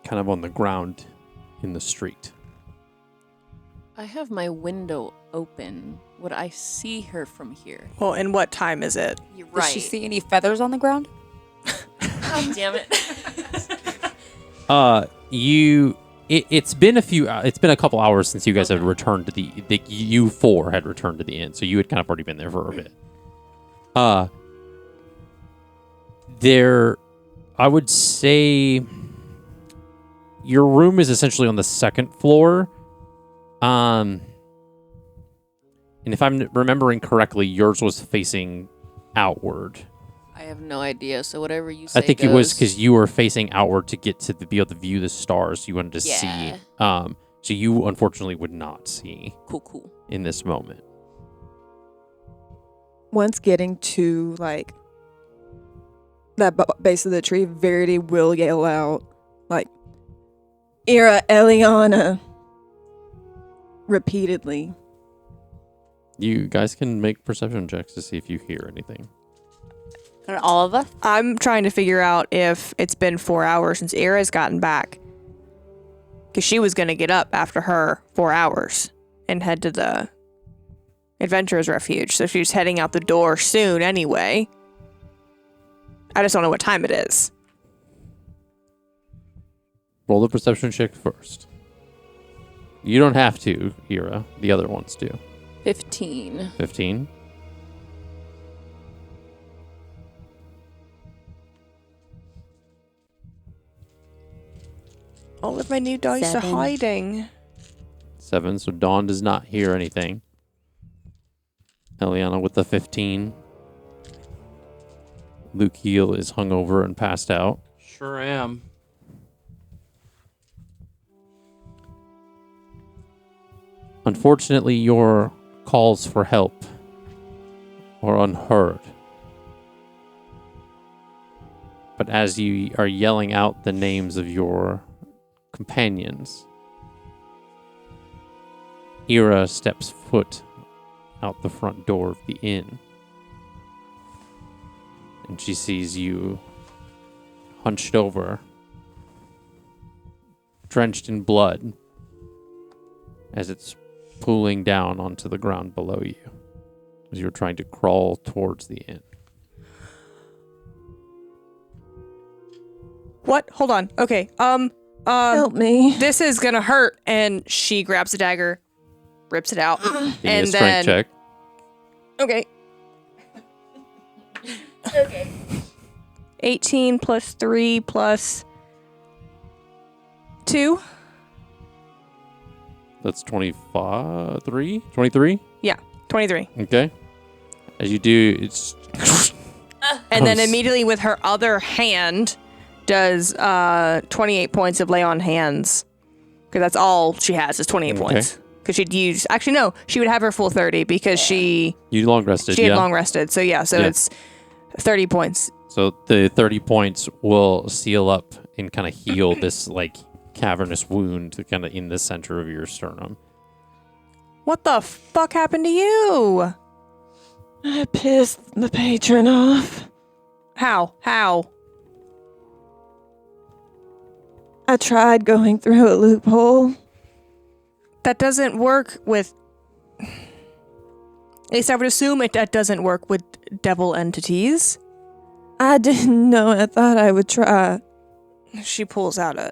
kind of on the ground in the street. I have my window open. Would I see her from here? Well, and what time is it? You're Does she see any feathers on the ground? God damn it. It's been a couple hours since you guys had returned to you four had returned to the inn, so you had kind of already been there for a bit. I would say your room is essentially on the second floor. And if I'm remembering correctly, yours was facing outward. I have no idea, so whatever you say I think goes. it was because you were facing outward to get to be able to view the stars. You wanted to see. So you unfortunately would not see. Cool. In this moment. Once getting to like that base of the tree, Verity will yell out like Eira, Eliana repeatedly. You guys can make perception checks to see if you hear anything. And all of us? I'm trying to figure out if it's been 4 hours since Eira's gotten back. Because she was going to get up after her 4 hours and head to the Adventurer's Refuge. So she's heading out the door soon anyway. I just don't know what time it is. Roll the perception check first. You don't have to, Eira. The other ones do. 15. 15. All of my new dice are 7. hiding. 7, so Dawn does not hear anything. Eliana with the 15. Lukiel is hungover and passed out. Sure am. Unfortunately, your calls for help are unheard. But as you are yelling out the names of your companions, Eira steps foot out the front door of the inn. And she sees you hunched over, drenched in blood, as it's pooling down onto the ground below you, as you're trying to crawl towards the inn. What? Hold on. Okay. Help me. This is gonna hurt. And she grabs a dagger, rips it out, Give me and a strength check. Okay. Okay. 18 plus 3 plus 2. That's 23? 23? Yeah, 23. Okay. As you do, it's... And then Comes- immediately with her other hand does 28 points of lay on hands. Because that's all she has is 28 Okay. points. Because she'd use... Actually, no. She would have her full 30 because she You long rested, had yeah? long rested. So yeah, Yeah. it's 30 points. So the 30 points will seal up and kind of heal this, like, cavernous wound kind of in the center of your sternum. What the fuck happened to you? I pissed the patron off. How? I tried going through a loophole. That doesn't work with... At least I would assume that doesn't work with devil entities. I didn't know. I thought I would try. She pulls out a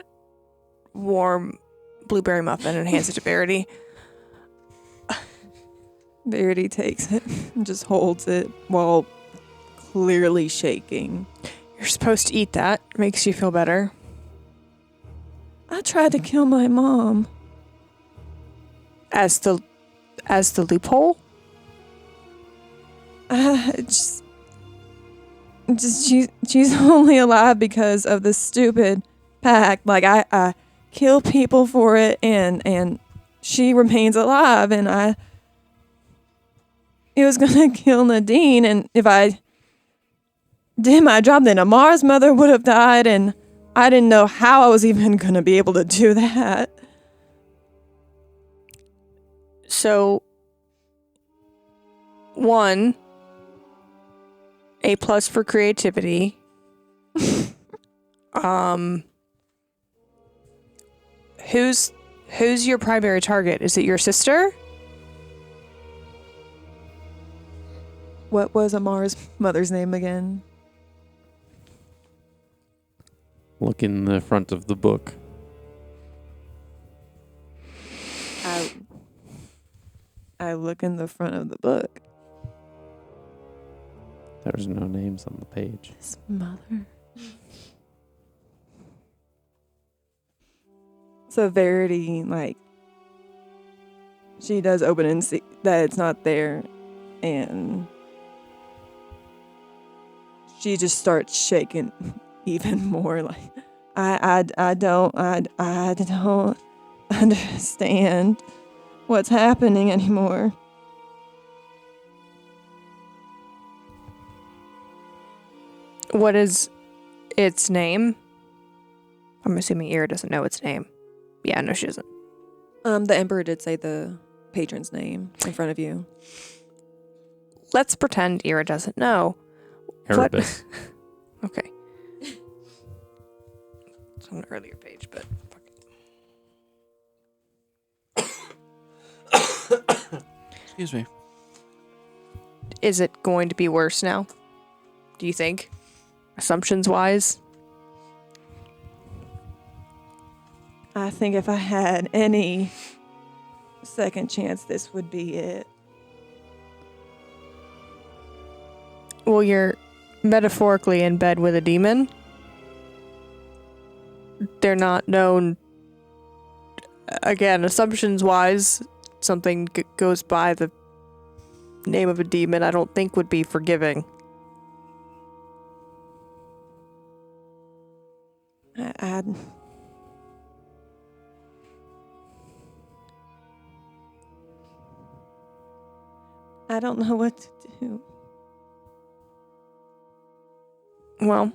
warm blueberry muffin and hands it to Verity. Verity takes it and just holds it while clearly shaking. You're supposed to eat that. It makes you feel better. I tried to kill my mom. As the loophole? She's only alive because of the stupid pact. Like I kill people for it, and she remains alive. And it was gonna kill Nadine, and if I did my job, then Ammar's mother would have died, and I didn't know how I was even gonna be able to do that. So, 1, A+ for creativity. Who's your primary target? Is it your sister? What was Ammar's mother's name again? Look in the front of the book. I look in the front of the book. There's no names on the page. His mother. So Verity, like, she does open and see that it's not there, and she just starts shaking even more. Like, I don't understand what's happening anymore. What is its name? I'm assuming Eira doesn't know its name. Yeah, no, she doesn't. The Emperor did say the patron's name in front of you. Let's pretend Eira doesn't know. Erebus. Okay. It's on an earlier page, but fuck it. Excuse me. Is it going to be worse now? Do you think? Assumptions-wise? I think if I had any second chance, this would be it. Well, you're metaphorically in bed with a demon. They're not known. Again, assumptions-wise, something goes by the name of a demon I don't think would be forgiving. I don't know what to do. Well,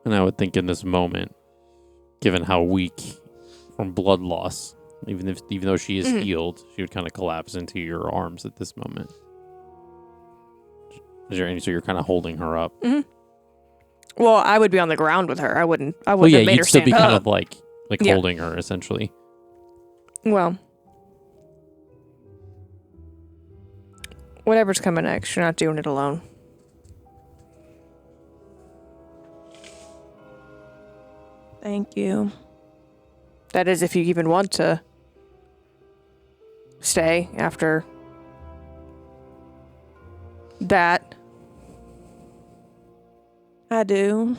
And I would think in this moment, given how weak from blood loss, even though she is healed, she would kind of collapse into your arms at this moment. So you're kind of holding her up. mm-hmm. Well, I would be on the ground with her. I wouldn't Well, have yeah, made her you'd still stand be kind up. of like Yeah. holding her essentially. Well, whatever's coming next, you're not doing it alone. Thank you. That is, if you even want to stay after that. I do.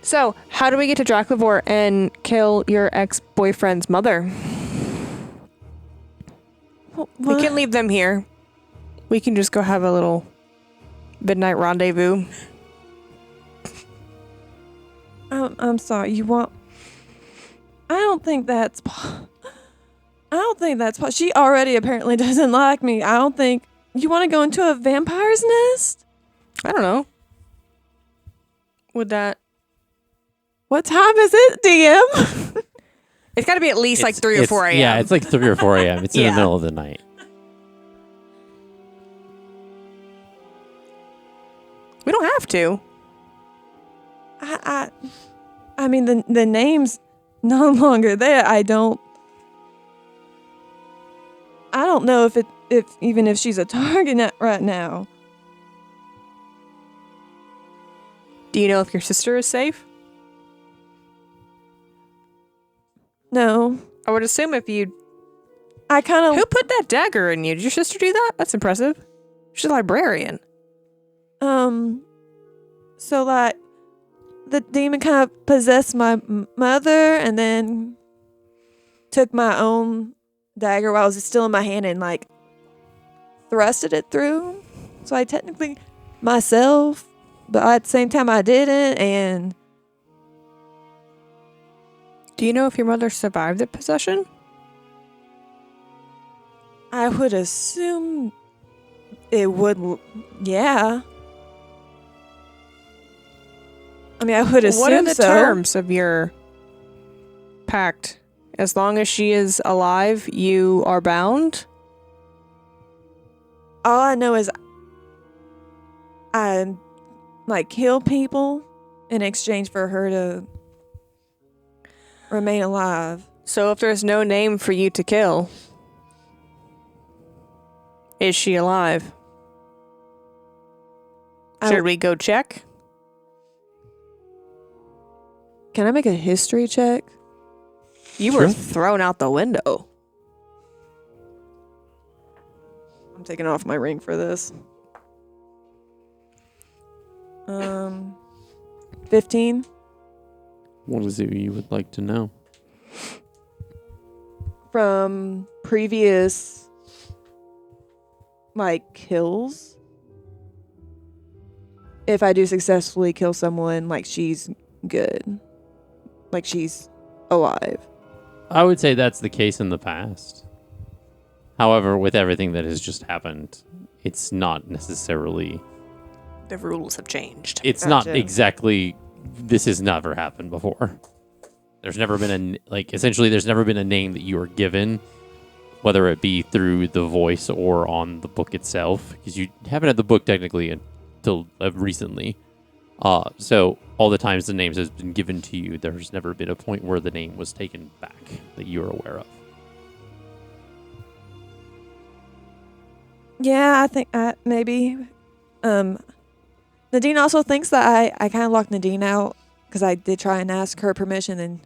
So, how do we get to Draclavor and kill your ex-boyfriend's mother? We can leave them here. We can just go have a little midnight rendezvous. I'm sorry. You want? I don't think that's. She already apparently doesn't like me. I don't think you want to go into a vampire's nest. I don't know. Would that? What time is it, DM? It's got to be at least like 3 or 4 a.m. Yeah, it's like 3 or 4 a.m. It's in Yeah. the middle of the night. We don't have to. I mean the name's no longer there. I don't know if even if she's a target right now. Do you know if your sister is safe? No. I would assume if you... I kind of Who put that dagger in you? Did your sister do that? That's impressive. She's a librarian. so like the demon kind of possessed my mother and then took my own dagger while it was still in my hand and like thrusted it through. So I technically myself, but at the same time I didn't. And Do you know if your mother survived the possession? I would assume it would. Yeah. I mean, I would assume What are the so. terms of your pact? As long as she is alive, you are bound? All I know is I like kill people in exchange for her to remain alive. So if there's no name for you to kill, is she alive? Should we go check? Can I make a history check? You were thrown out the window. I'm taking off my ring for this. 15 What is it you would like to know? from previous kills. If I do successfully kill someone, she's good. She's alive. I would say that's the case in the past. However, with everything that has just happened, it's not necessarily... The rules have changed. It's not exactly... This has never happened before. There's never been essentially, there's never been a name that you are given, whether it be through the voice or on the book itself, because you haven't had the book technically until recently. So all the times the names has been given to you, there's never been a point where the name was taken back that you are aware of. Yeah, I think maybe. Nadine also thinks that I kind of locked Nadine out because I did try and ask her permission, and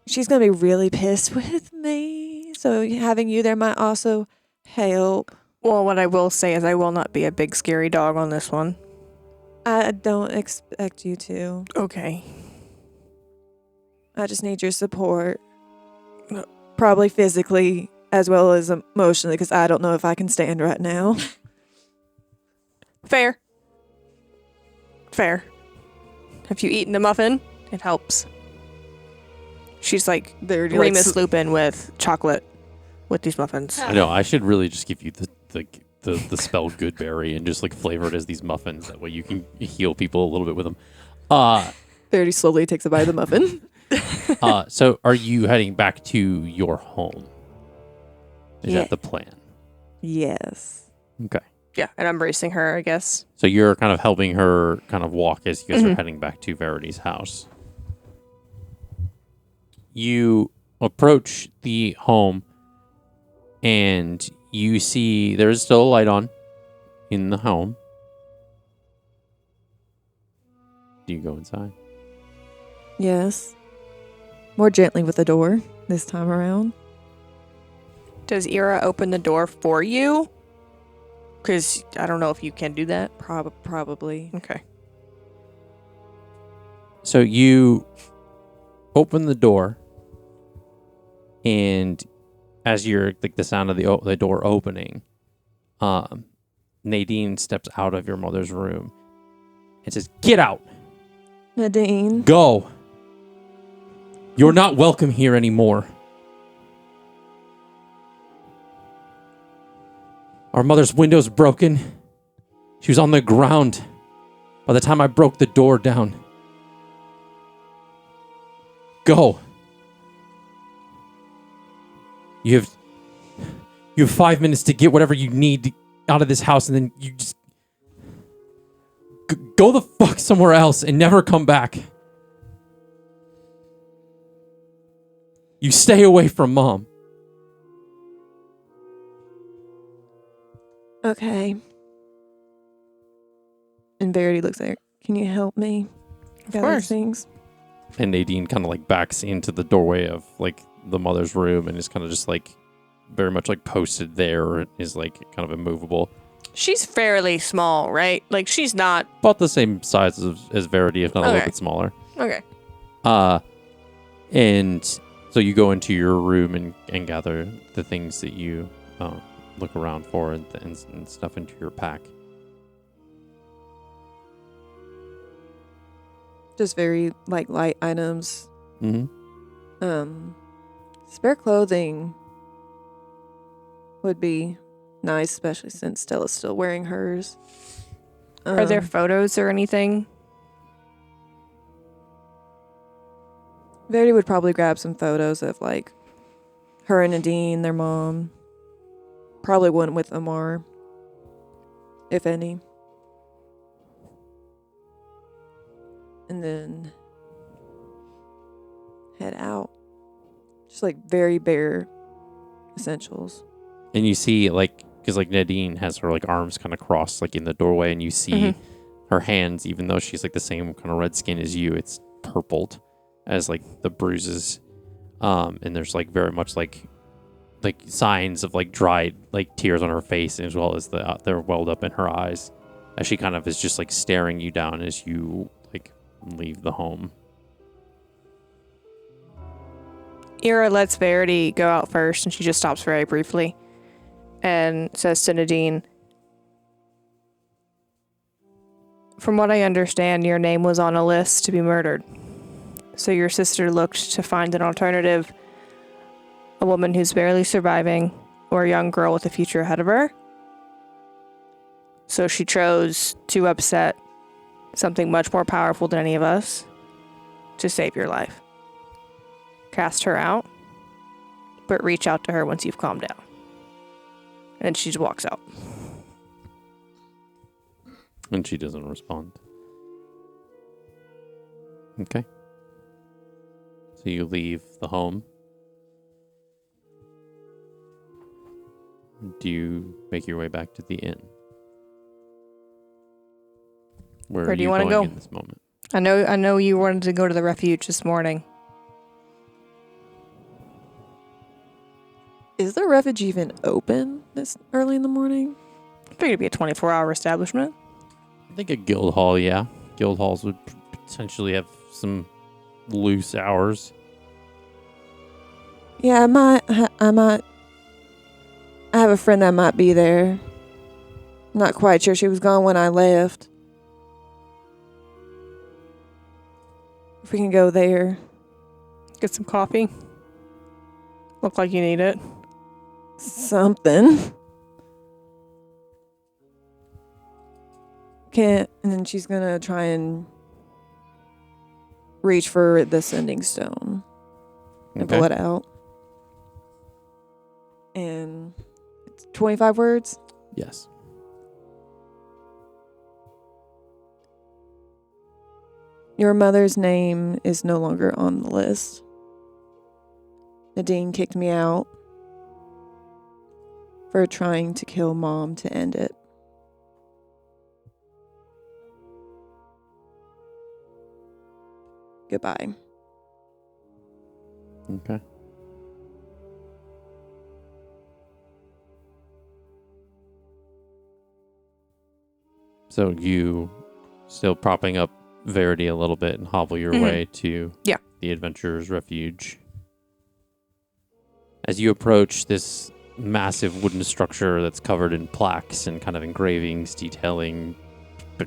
she's going to be really pissed with me. So having you there might also help. Well, what I will say is I will not be a big scary dog on this one. I don't expect you to. Okay. I just need your support. Probably physically as well as emotionally, because I don't know if I can stand right now. Fair. Have you eaten the muffin? It helps. She's like Remus Lupin with chocolate with these muffins. I know, I should really just give you the spell Goodberry and just flavor it as these muffins. That way you can heal people a little bit with them. Verity slowly takes a bite of the muffin. So are you heading back to your home? Is that the plan? Yes. Okay. Yeah, and I'm bracing her, I guess. So you're kind of helping her kind of walk as you guys are heading back to Verity's house. You approach the home and you see there's still a light on in the home. Do you go inside? Yes. More gently with the door this time around. Does Eira open the door for you? Because I don't know if you can do that. Probably. Okay. So you open the door, and as you're the sound of the door opening, Nadine steps out of your mother's room and says, "Get out! Nadine. Go! You're not welcome here anymore. Our mother's window's broken. She was on the ground by the time I broke the door down. Go. You have 5 minutes to get whatever you need out of this house, and then you just go the fuck somewhere else and never come back. You stay away from Mom." Okay. And Verity looks like, "Can you help me? Of gather course. Things?" And Nadine kind of backs into the doorway of the mother's room and is kind of just very much posted there and is kind of immovable. She's fairly small, right? She's not... About the same size as Verity, if not a little bit smaller. Okay. And so you go into your room and gather the things that you look around for and stuff into your pack. Just very light items. Mm-hmm. Spare clothing would be nice, especially since Stella's still wearing hers. Are there photos or anything? Verity would probably grab some photos of her and Nadine, their mom. Probably one with Ammar, if any. and then head out. Just like very bare essentials. And you see, like, because like Nadine has her like arms kind of crossed like in the doorway, and you see her hands, even though she's like the same kind of red skin as you, it's purpled as like the bruises. And there's like very much like signs of like dried like tears on her face, as well as they're welled up in her eyes, as she kind of is just like staring you down as you like leave the home. Eira lets Verity go out first, and she just stops very briefly and says to Nadine, "From what I understand, your name was on a list to be murdered. So your sister looked to find an alternative, a woman who's barely surviving, or a young girl with a future ahead of her. So she chose to upset something much more powerful than any of us to save your life. Cast her out, but reach out to her once you've calmed down." And she just walks out. And she doesn't respond. Okay. So you leave the home. Do you make your way back to the inn? Where do you want to going go? in this moment? I know you wanted to go to the refuge this morning. Is the refuge even open this early in the morning? I figured it'd be a 24-hour establishment. I think a guild hall, yeah. Guild halls would potentially have some loose hours. Yeah, I have a friend that might be there. Not quite sure. She was gone when I left. If we can go there. Get some coffee. Look like you need it. Something. And then she's gonna try and reach for the sending stone and pull it out. And it's 25 words. Yes. Your mother's name is no longer on the list. Nadine kicked me out for trying to kill Mom to end it. Goodbye. Okay. So you still propping up Verity a little bit and hobble your way to the adventurer's refuge. As you approach this massive wooden structure that's covered in plaques and kind of engravings detailing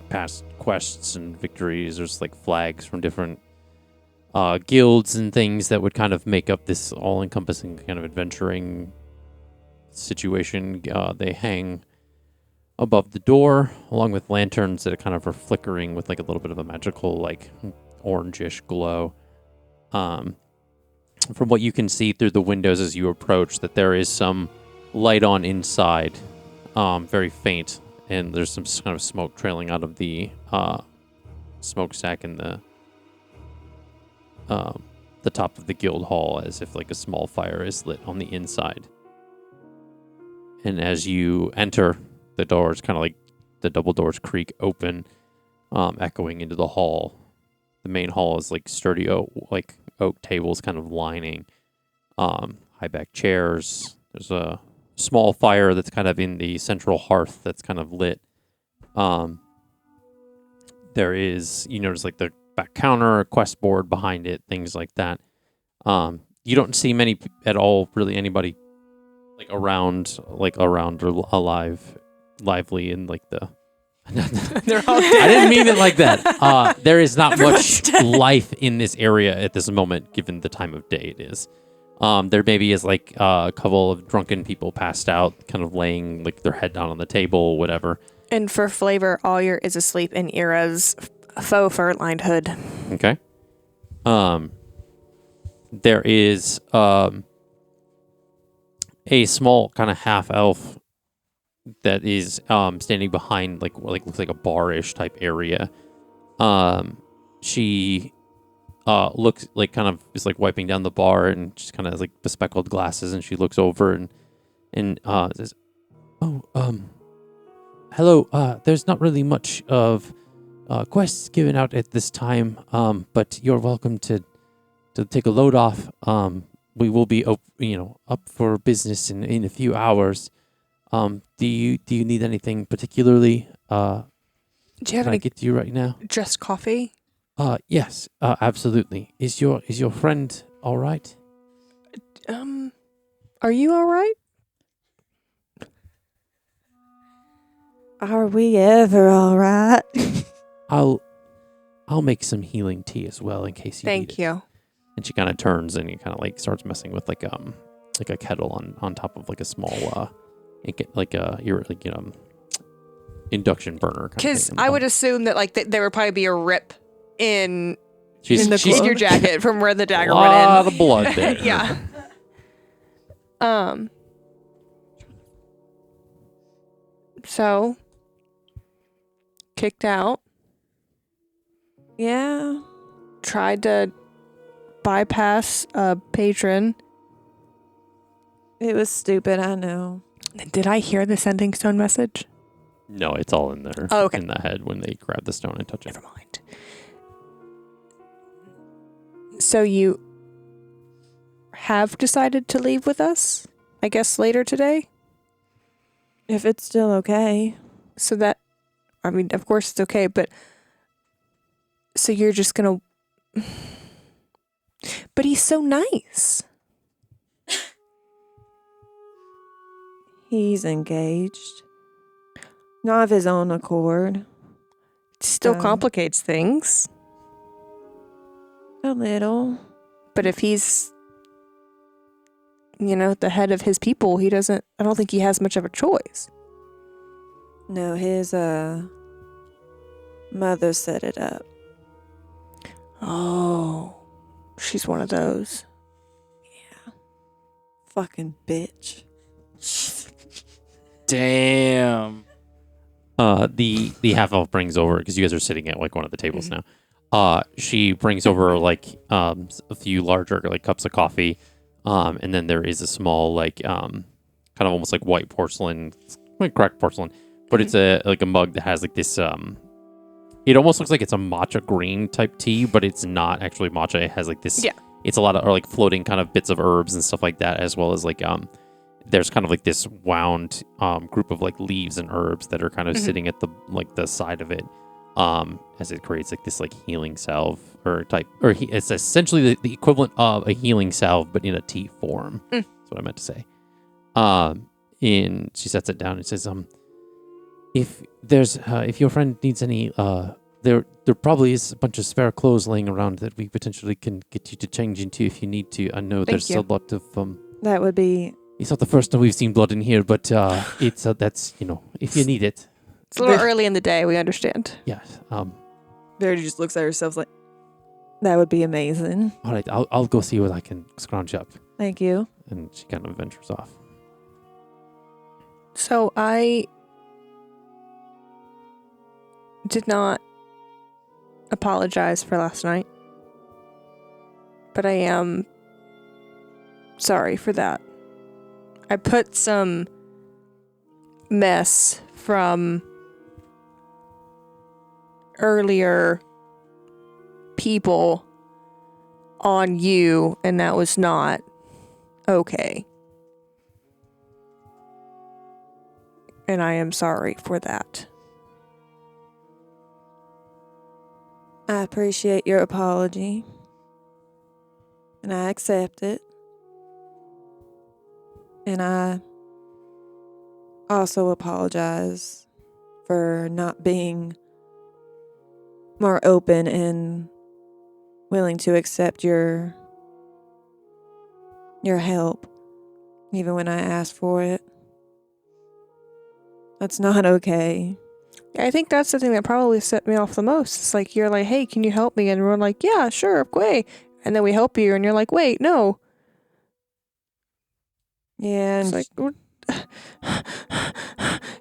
past quests and victories, there's like flags from different guilds and things that would kind of make up this all-encompassing kind of adventuring situation. They hang above the door, along with lanterns that kind of are flickering with like a little bit of a magical, like orangish glow. From what you can see through the windows as you approach, that there is some light on inside, very faint, and there's some kind of smoke trailing out of the smokestack in the top of the guild hall, as if like a small fire is lit on the inside. And as you enter, the doors kind of like the double doors creak open, echoing into the hall. The main hall is like sturdy oak tables kind of lining, high back chairs. There's a small fire that's kind of in the central hearth that's kind of lit. There is, you notice like the back counter, a quest board behind it, things like that. You don't see many at all, really anybody around or alive, lively in like the. They're all dead. I didn't mean it like that. There is not much life in this area at this moment, given the time of day it is. There maybe is like a couple of drunken people passed out, kind of laying like their head down on the table, whatever. And for flavor, Oyer is asleep in Eira's faux fur-lined hood. Okay. There is a small kind of half elf that is standing behind like what looks like a bar-ish type area. she looks like kind of is like wiping down the bar, and she's kind of has like bespeckled glasses, and she looks over and says, "Oh, hello. There's not really much of quests given out at this time, but you're welcome to take a load off. We will be up for business in a few hours. Do you need anything particularly? Do you have Can I any get to you right now? just coffee? Yes, absolutely. Is your friend all right? Are you all right? Are we ever all right? I'll make some healing tea as well in case you need it. Thank you. And she kind of turns and kind of like starts messing with like a kettle on top of like a small induction burner. Because I would assume that like there would probably be a rip in she's in your jacket from where the dagger a went in. lot of blood there. Yeah. So kicked out. Yeah. Tried to bypass a patron. It was stupid, I know. Did I hear the sending stone message? No, it's all in there. Oh, okay. In the head when they grab the stone and touch it. Never mind. So you have decided to leave with us? I guess later today? If it's still okay. So that, I mean, of course it's okay, but so you're just gonna, but he's so nice. He's engaged. Not of his own accord. Still complicates things. A little. But if he's, the head of his people, I don't think he has much of a choice. No, his mother set it up. Oh, she's one of those. Fucking bitch. Damn. The half elf brings over, because you guys are sitting at like one of the tables now. She brings over like a few larger like cups of coffee, and then there is a small like kind of almost like white porcelain, like cracked porcelain, but it's a mug that has like this it almost looks like it's a matcha green type tea, but it's not actually matcha. It has like this. Yeah. It's a lot of like floating kind of bits of herbs and stuff like that, as well as like there's kind of like this wound group of like leaves and herbs that are kind of sitting at the side of it, as it creates like this like healing salve it's essentially the equivalent of a healing salve, but in a tea form. That's what I meant to say. And she sets it down and says, if your friend needs any, there probably is a bunch of spare clothes laying around that we potentially can get you to change into if you need to. I know there's a lot of That would be. It's not the first time we've seen blood in here, but it's that's if you need it. It's a little early in the day. We understand. Yeah. Verity just looks at herself like, that would be amazing. All right, I'll go see what I can scrounge up. Thank you. And she kind of ventures off. So I did not apologize for last night, but I am sorry for that. I put some mess from earlier people on you, and that was not okay. And I am sorry for that. I appreciate your apology. And I accept it. And I also apologize for not being more open and willing to accept your help, even when I asked for it. That's not okay. I think that's the thing that probably set me off the most. It's like, you're like, hey, can you help me? And we're like, yeah, sure, great. And then we help you, and you're like, wait, no. Yeah, and it's like,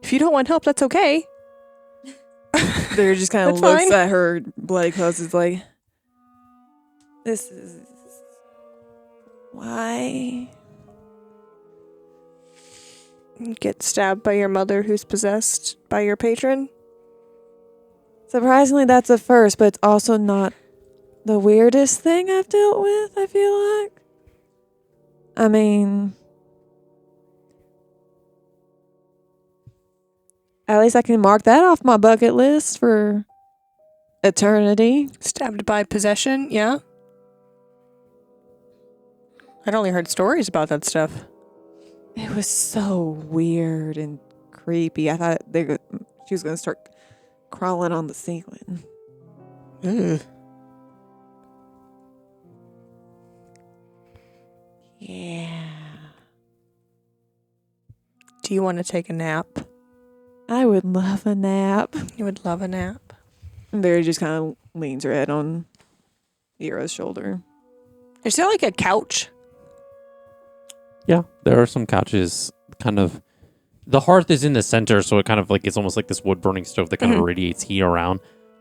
if you don't want help, that's okay. They're just kind of That's looks fine. at her bloody clothes. It's like, This is why. Get stabbed by your mother who's possessed by your patron? Surprisingly, that's a first, but it's also not the weirdest thing I've dealt with, I feel like. I mean, at least I can mark that off my bucket list for eternity. Stabbed by possession, yeah? I'd only heard stories about that stuff. It was so weird and creepy. I thought she was going to start crawling on the ceiling. Ugh. Yeah. Do you want to take a nap? I would love a nap. You would love a nap. Barry just kind of leans her head on Eira's shoulder. Is there like a couch? Yeah, there are some couches. Kind of, the hearth is in the center, so it kind of like it's almost like this wood burning stove that kind of radiates heat around.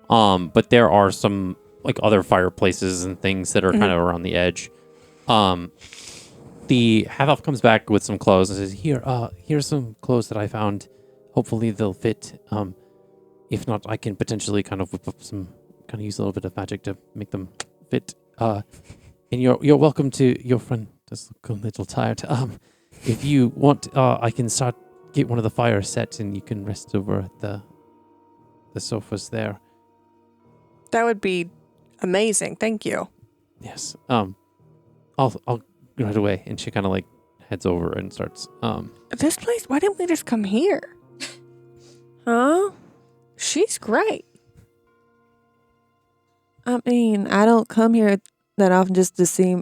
But there are some like other fireplaces and things that are kind of around the edge. The half elf comes back with some clothes and says, here's some clothes that I found. Hopefully they'll fit. If not, I can potentially kind of whip up some, kind of use a little bit of magic to make them fit. And you're welcome to your friend. Does look a little tired. If you want, I can get one of the fires set, and you can rest over the sofas there. That would be amazing. Thank you. Yes. I'll right away. And she kind of like heads over and starts. This place, why didn't we just come here? Huh? She's great. I mean, I don't come here that often just to see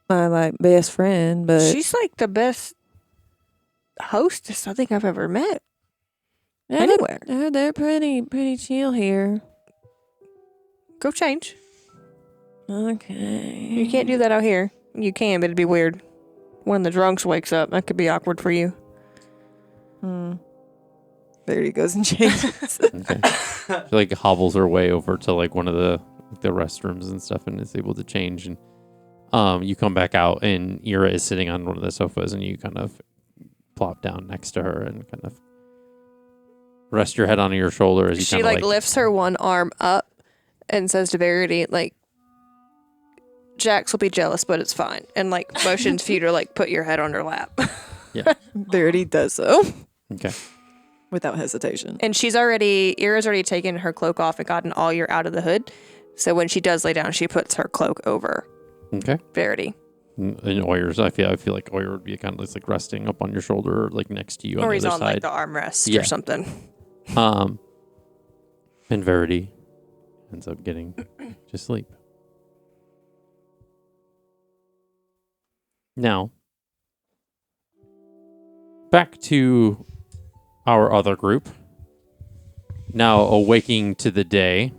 my like best friend, but She's like the best hostess I think I've ever met. they're, Anywhere. they're pretty chill here. Go change. Okay. You can't do that out here. You can, but it'd be weird. When the drunks wakes up, that could be awkward for you. There he goes and changes. Okay. She like hobbles her way over to like one of the restrooms and stuff, and is able to change. And you come back out, and Eira is sitting on one of the sofas, and you kind of plop down next to her and kind of rest your head on your shoulder as you She kind of like lifts her one arm up and says to Verity, like, Jax will be jealous, but it's fine. And like motions for you to like put your head on her lap. Verity does so. Okay. Without hesitation. And Eira's already taken her cloak off and gotten all your out of the hood. So when she does lay down, she puts her cloak over Okay. Verity. And Oir's, I feel like Oir would be kind of just like resting up on your shoulder, or like next to you on Or the he's other on side. like the armrest Yeah. or something. And Verity ends up getting to sleep. Now, back to our other group. Now awaking to the day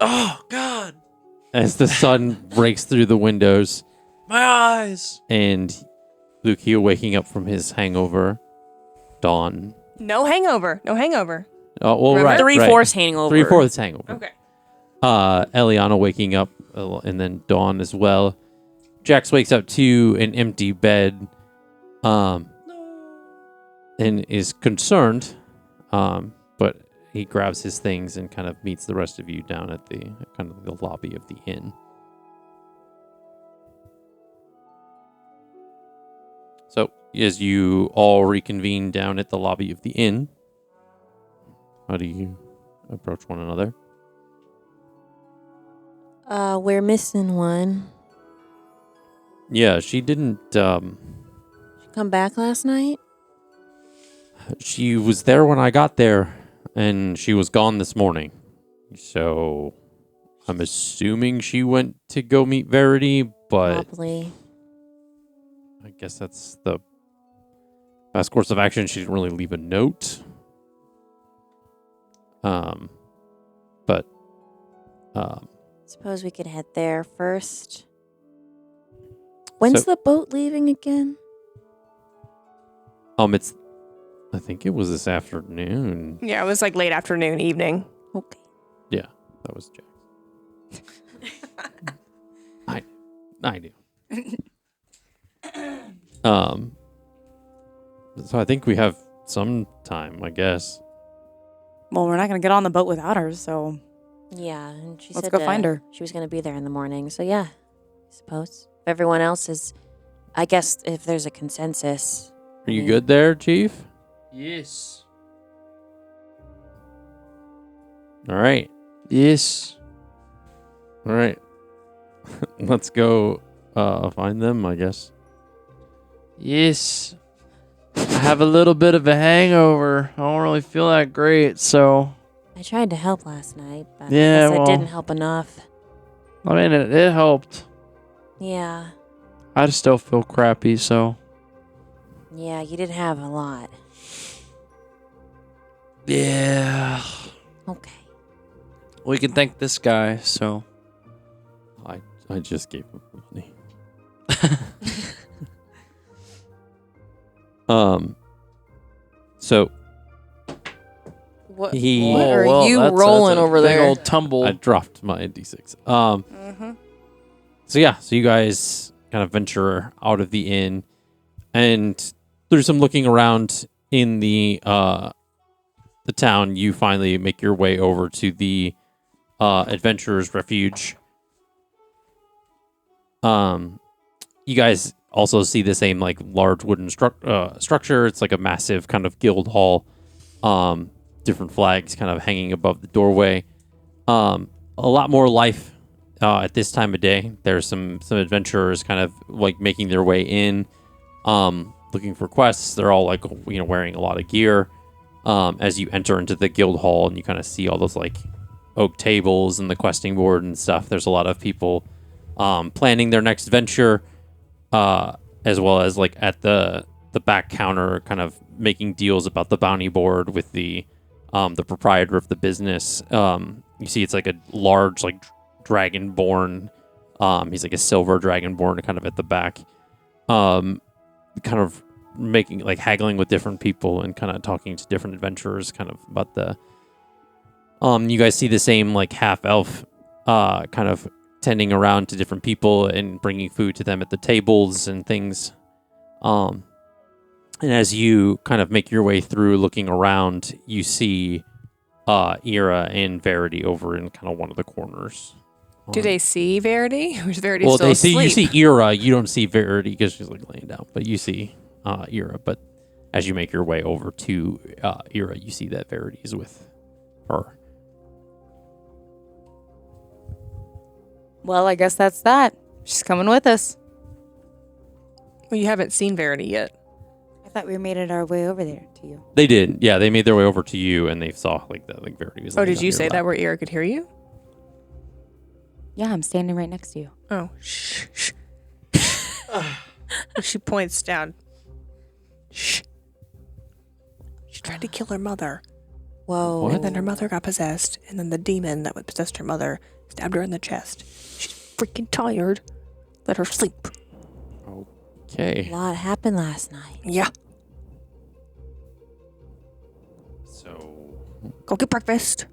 Oh, God. as the sun breaks through the windows, My eyes. and Lucio waking up from his hangover. Dawn. No hangover. No hangover. Oh, well, Remember? right. Three-fourths hangover. 3/4 hangover. Okay. Eliana waking up, and then Dawn as well. Jax wakes up to an empty bed, and is concerned, but he grabs his things and kind of meets the rest of you down at the kind of the lobby of the inn. So as you all reconvene down at the lobby of the inn, how do you approach one another? We're missing one. Yeah, she didn't. She come back last night? She was there when I got there, and she was gone this morning. So I'm assuming she went to go meet Verity, but Probably. I guess that's the best course of action. She didn't really leave a note. But Suppose we could head there first. When's So- the boat leaving again? it's. I think it was this afternoon. Yeah, it was like late afternoon, evening. Okay. Yeah, that was Jack. I do. So I think we have some time, I guess. Well, we're not gonna get on the boat without her, so Yeah, and she let's said go find her. she was going to be there in the morning. So yeah, I suppose. If everyone else is, I guess if there's a consensus. Are you good there, Chief? Yes. All right. Yes. All right. Let's go find them, I guess. Yes. I have a little bit of a hangover. I don't really feel that great, so I tried to help last night, but Yeah, I guess well- it didn't help enough. I mean it helped. Yeah. I just still feel crappy, so Yeah, you didn't have a lot. yeah. Okay. We can thank this guy, so I just gave him the money. So What, He- what are Well, you that's a rolling over big there? old tumble. I dropped my D6. So yeah, so you guys kind of venture out of the inn, and through some looking around in the town, you finally make your way over to the adventurers' refuge. You guys also see the same like large wooden structure. It's like a massive kind of guild hall. Different flags kind of hanging above the doorway. A lot more life at this time of day. There's some adventurers kind of like making their way in, looking for quests. They're all like wearing a lot of gear. As you enter into the guild hall and you kind of see all those like oak tables and the questing board and stuff. There's a lot of people planning their next venture, as well as like at the back counter, kind of making deals about the bounty board with the proprietor of the business. You see, it's like a large like dragonborn. He's like a silver dragonborn, kind of at the back, kind of making like haggling with different people and kind of talking to different adventurers, kind of about the. You guys see the same like half elf, kind of tending around to different people and bringing food to them at the tables and things. And as you kind of make your way through looking around, you see Eira and Verity over in kind of one of the corners. Do they see Verity? Or is Verity Well, still they see asleep? you see Eira. You don't see Verity because she's like laying down, but you see Eira. But as you make your way over to Eira, you see that Verity is with her. Well, I guess that's that. She's coming with us. Well, you haven't seen Verity yet. I thought we made it our way over there to you. They did, yeah. They made their way over to you, and they saw like that, like Verity was. Oh, laying did down you your say lap. that where Eira could hear you? Yeah, I'm standing right next to you. Oh, shh, shh. She points down. Shh. She tried to kill her mother. Whoa. What? And then her mother got possessed. And then the demon that would possessed her mother stabbed her in the chest. She's freaking tired. Let her sleep. Okay. A lot happened last night. Yeah. So Go get breakfast.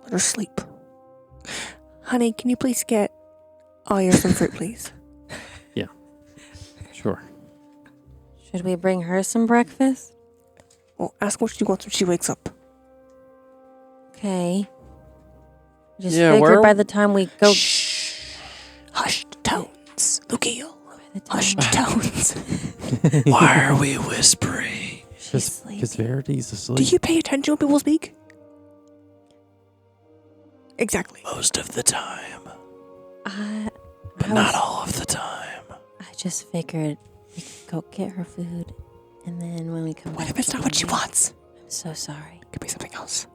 Let her sleep. Honey, can you please get Aarencia some fruit, please? sure. Should we bring her some breakfast? Well, ask what she wants when she wakes up. Okay. Just Yeah, figured where- by the time we go. Shh. Hushed tones. Lucio. by the time Hushed tones. Why are we whispering? she's sleeping. Because Verity's asleep. Do you pay attention when people speak? Exactly. Most of the time, I but not all of the time. I just figured we could go get her food, and then when we come What back. if it's not what she eat? wants? I'm so sorry. Could be something else.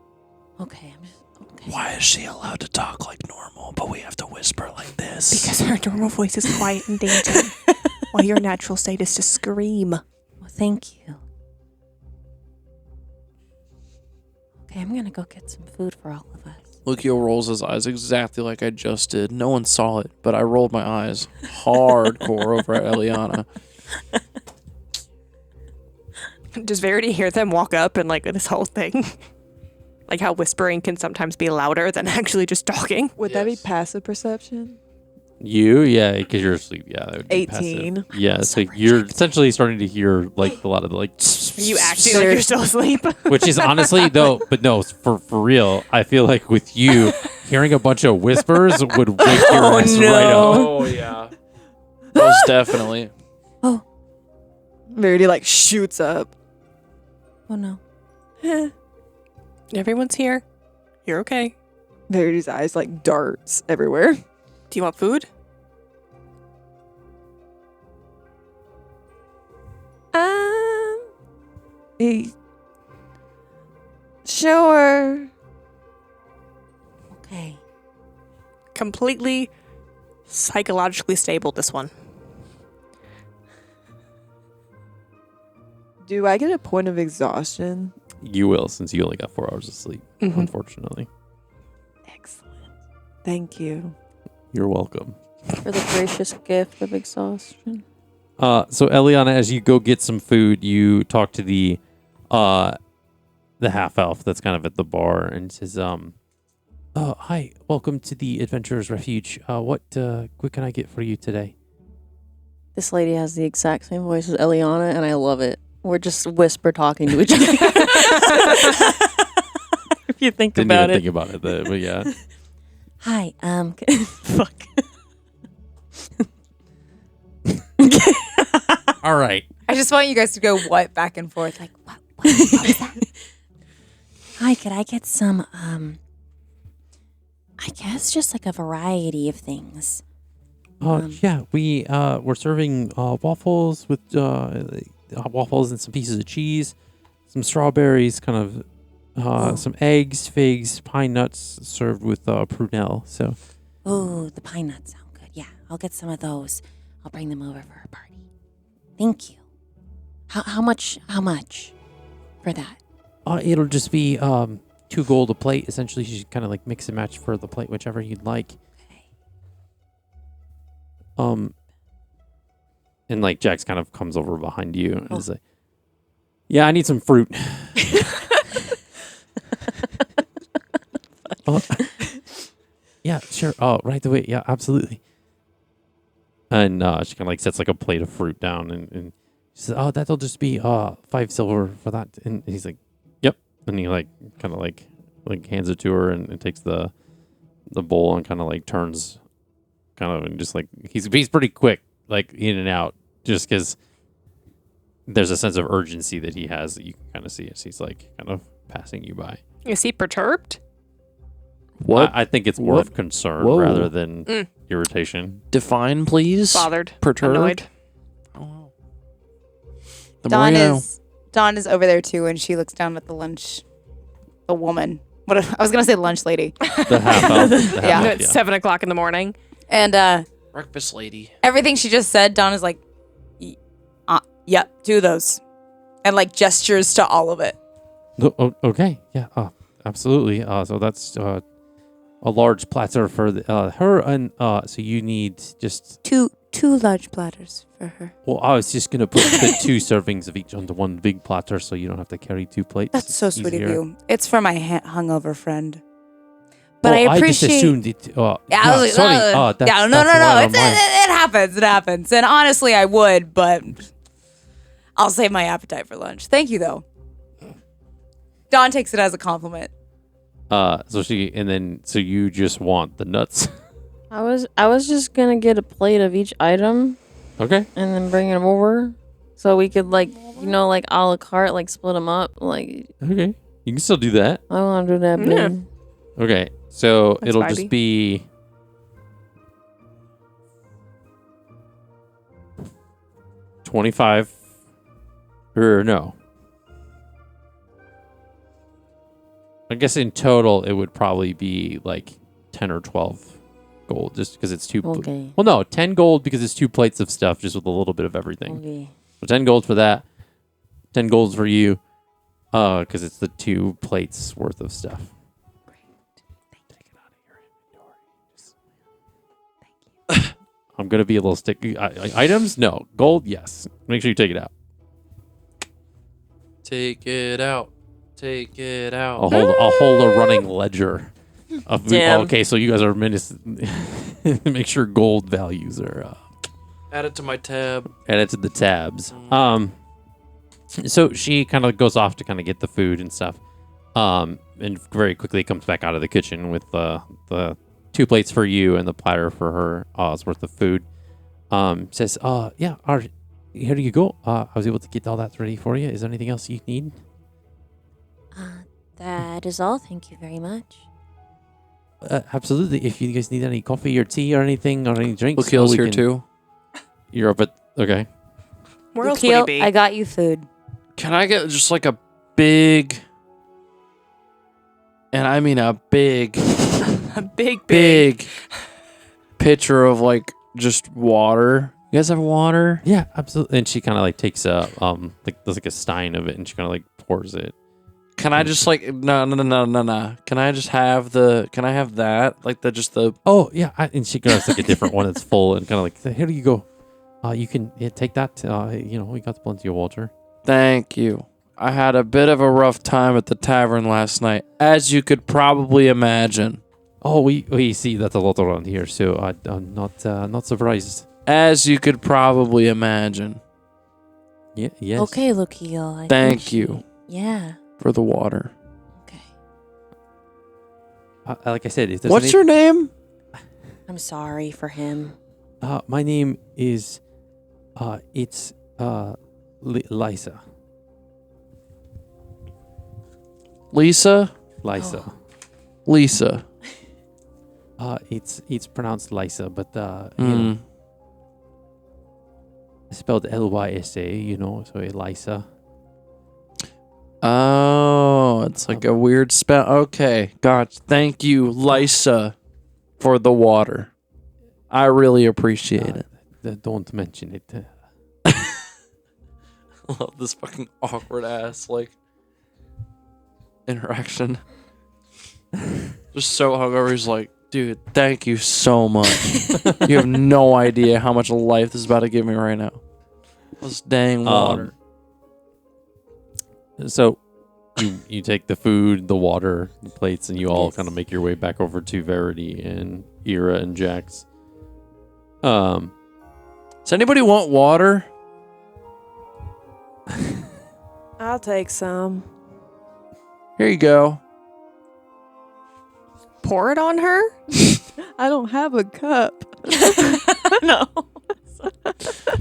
Okay, I'm just. Okay. Why is she allowed to talk like normal, but we have to whisper like this? Because her normal voice is quiet and dainty, while your natural state is to scream. Well, thank you. Okay, I'm gonna go get some food for all of us. Lucio rolls his eyes exactly like I just did. No one saw it, but I rolled my eyes hardcore over at Eliana. Does Verity hear them walk up and like this whole thing? Like how whispering can sometimes be louder than actually just talking. Would that be passive perception? Yeah, because you're asleep. Yeah, that would be 18. passive. Yeah, so you're essentially starting to hear like a lot of the like. Are you acting like you're still asleep? Which is honestly though, but no, for real, I feel like with you hearing a bunch of whispers would wake your ass right up. Oh yeah, most definitely. Verity like shoots up. Oh no. Everyone's here. You're okay. Verity's eyes like darts everywhere. Do you want food? Sure. Okay. Completely psychologically stable, this one. Do I get a point of exhaustion? You will, since you only got 4 hours of sleep. Unfortunately, Excellent. Thank you. you're welcome. For the gracious gift of exhaustion. So Eliana, as you go get some food, you talk to the half elf that's kind of at the bar and says, hi, welcome to the Adventurers Refuge. What can I get for you today? This lady has the exact same voice as Eliana, and I love it. We're just whisper talking to each other. If you think Didn't about even it. think about it, but yeah. Hi. Fuck. All right. I just want you guys to go what back and forth. Like, what was that? Hi, could I get some, I guess just like a variety of things. Yeah, we're serving waffles with waffles and some pieces of cheese, some strawberries, kind of some eggs, figs, pine nuts served with prunelle. So, Oh, the pine nuts sound good. Yeah, I'll get some of those. I'll bring them over for a party. Thank you. How much for that? it'll just be 2 gold a plate. Essentially, you just kind of like mix and match for the plate, whichever you'd like. And like Jax kind of comes over behind you and is like, "Yeah, I need some fruit." Yeah, sure. Oh, right away. Yeah, absolutely. And she kind of like sets like a plate of fruit down and she says, "Oh, that'll just be 5 silver for that." And he's like, "Yep." And he like kind of like hands it to her and takes the bowl and kind of like turns kind of and just like he's pretty quick like in and out just because there's a sense of urgency that he has that you can kind of see as he's like kind of passing you by. Is he perturbed? What? I think it's more of concern Whoa. rather than irritation. Define, please. Bothered. Perturbed. Annoyed. Oh. The more you know. Dawn is over there too, and she looks down at the woman. I was gonna say lunch lady. The half elf. Yeah. It's 7 o'clock in the morning. And Breakfast lady. everything she just said, Dawn is like, yep, 2 of those. And like gestures to all of it. Okay. Yeah. Absolutely. So that's a large platter for her, and so you need just. Two large platters for her. Well, I was just gonna put the 2 servings of each onto one big platter, so you don't have to carry 2 plates. That's so It's sweet easier. of you. It's for my hungover friend. But Oh, I appreciate. I just assumed it. I Yeah, was like, sorry. no. That's It why happens. It happens. And honestly, I would, but I'll save my appetite for lunch. Thank you, though. Dawn takes it as a compliment. So you just want the nuts. I was just gonna get a plate of each item Okay. and then bring them over, so we could like a la carte, like split them up. Like Okay. You can still do that. I want to do that. Yeah. Big. Okay. So That's it'll vibey. just be 25 or no. I guess in total it would probably be like 10 or 12 gold just because it's 2 Okay. Well, no, 10 gold because it's 2 plates of stuff just with a little bit of everything. Okay. So 10 gold for that. 10 golds for you because it's the 2 plates worth of stuff. Take it out of your inventory. I'm going to be a little sticky. Items? No. Gold? Yes. Make sure you take it out. Take it out. Take it out. I'll hold a running ledger. Of Damn. okay, so you guys are make sure gold values are Add it to my tab. added to the tabs. So she kind of goes off to kind of get the food and stuff. And very quickly comes back out of the kitchen with the 2 plates for you and the platter for her. It's worth of food. Says, yeah, here you go. I was able to get all that ready for you. Is there anything else you need? That is all. Thank you very much. Absolutely. If you guys need any coffee or tea or anything or any drinks, Lukeel's here too. You're up at okay. Where else would he Lukeel, be? I got you food. Can I get just like a big, and I mean a big, A big big pitcher of like just water? You guys have water? Yeah, absolutely. And she kind of like takes a there's like a stein of it, and she kind of like pours it. Can I just like no? Can I just have the? Can I have that? Like the. Oh yeah, and she grabs like a different one that's full and kind of like, here you go. You can take that. We got plenty of water. Thank you. I had a bit of a rough time at the tavern last night, as you could probably imagine. Oh, we see that a lot around here, so I'm not surprised. As you could probably imagine. Yeah. Yes. Okay, Lukeel. Thank you Yeah. for the water. Okay. Like I said, if there's What's your name? I'm sorry for him. my name is it's Lysa. Lisa? Lysa. Lisa. It's pronounced Lysa, but spelled Lysa, so Lysa. Oh, it's like a weird spell. Okay, gotcha. Thank you, Lysa, for the water. I really appreciate it. Don't mention it. I love this fucking awkward ass interaction. Just so hungover. He's like, dude, thank you so much. You have no idea how much life this is about to give me right now. This dang water. So you take the food, the water, the plates, and you all kind of make your way back over to Verity and Eira and Jax. Does anybody want water? I'll take some. Here you go. Pour it on her? I don't have a cup. No.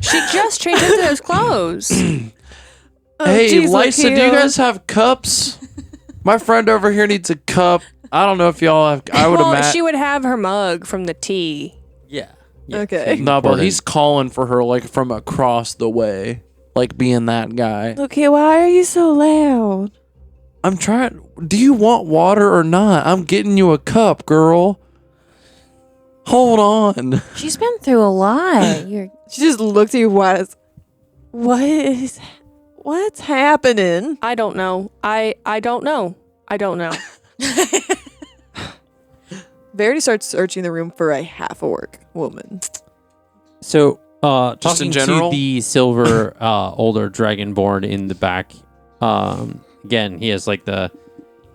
She just changed into those clothes. Hey, geez, Lysa, do you Lukeel. guys have cups? My friend over here needs a cup. I don't know if y'all have. I would Well, imagine. she would have her mug from the tea. Yeah. Okay. No, but Important. he's calling for her from across the way, being that guy. Okay, why are you so loud? I'm trying. Do you want water or not? I'm getting you a cup, girl. Hold on. She's been through a lot. She just looked at you wise. What's happening? I don't know. I don't know. I don't know. Verity starts searching the room for a half-orc woman. So, Just in talking general? to the silver older dragonborn in the back, again, he has the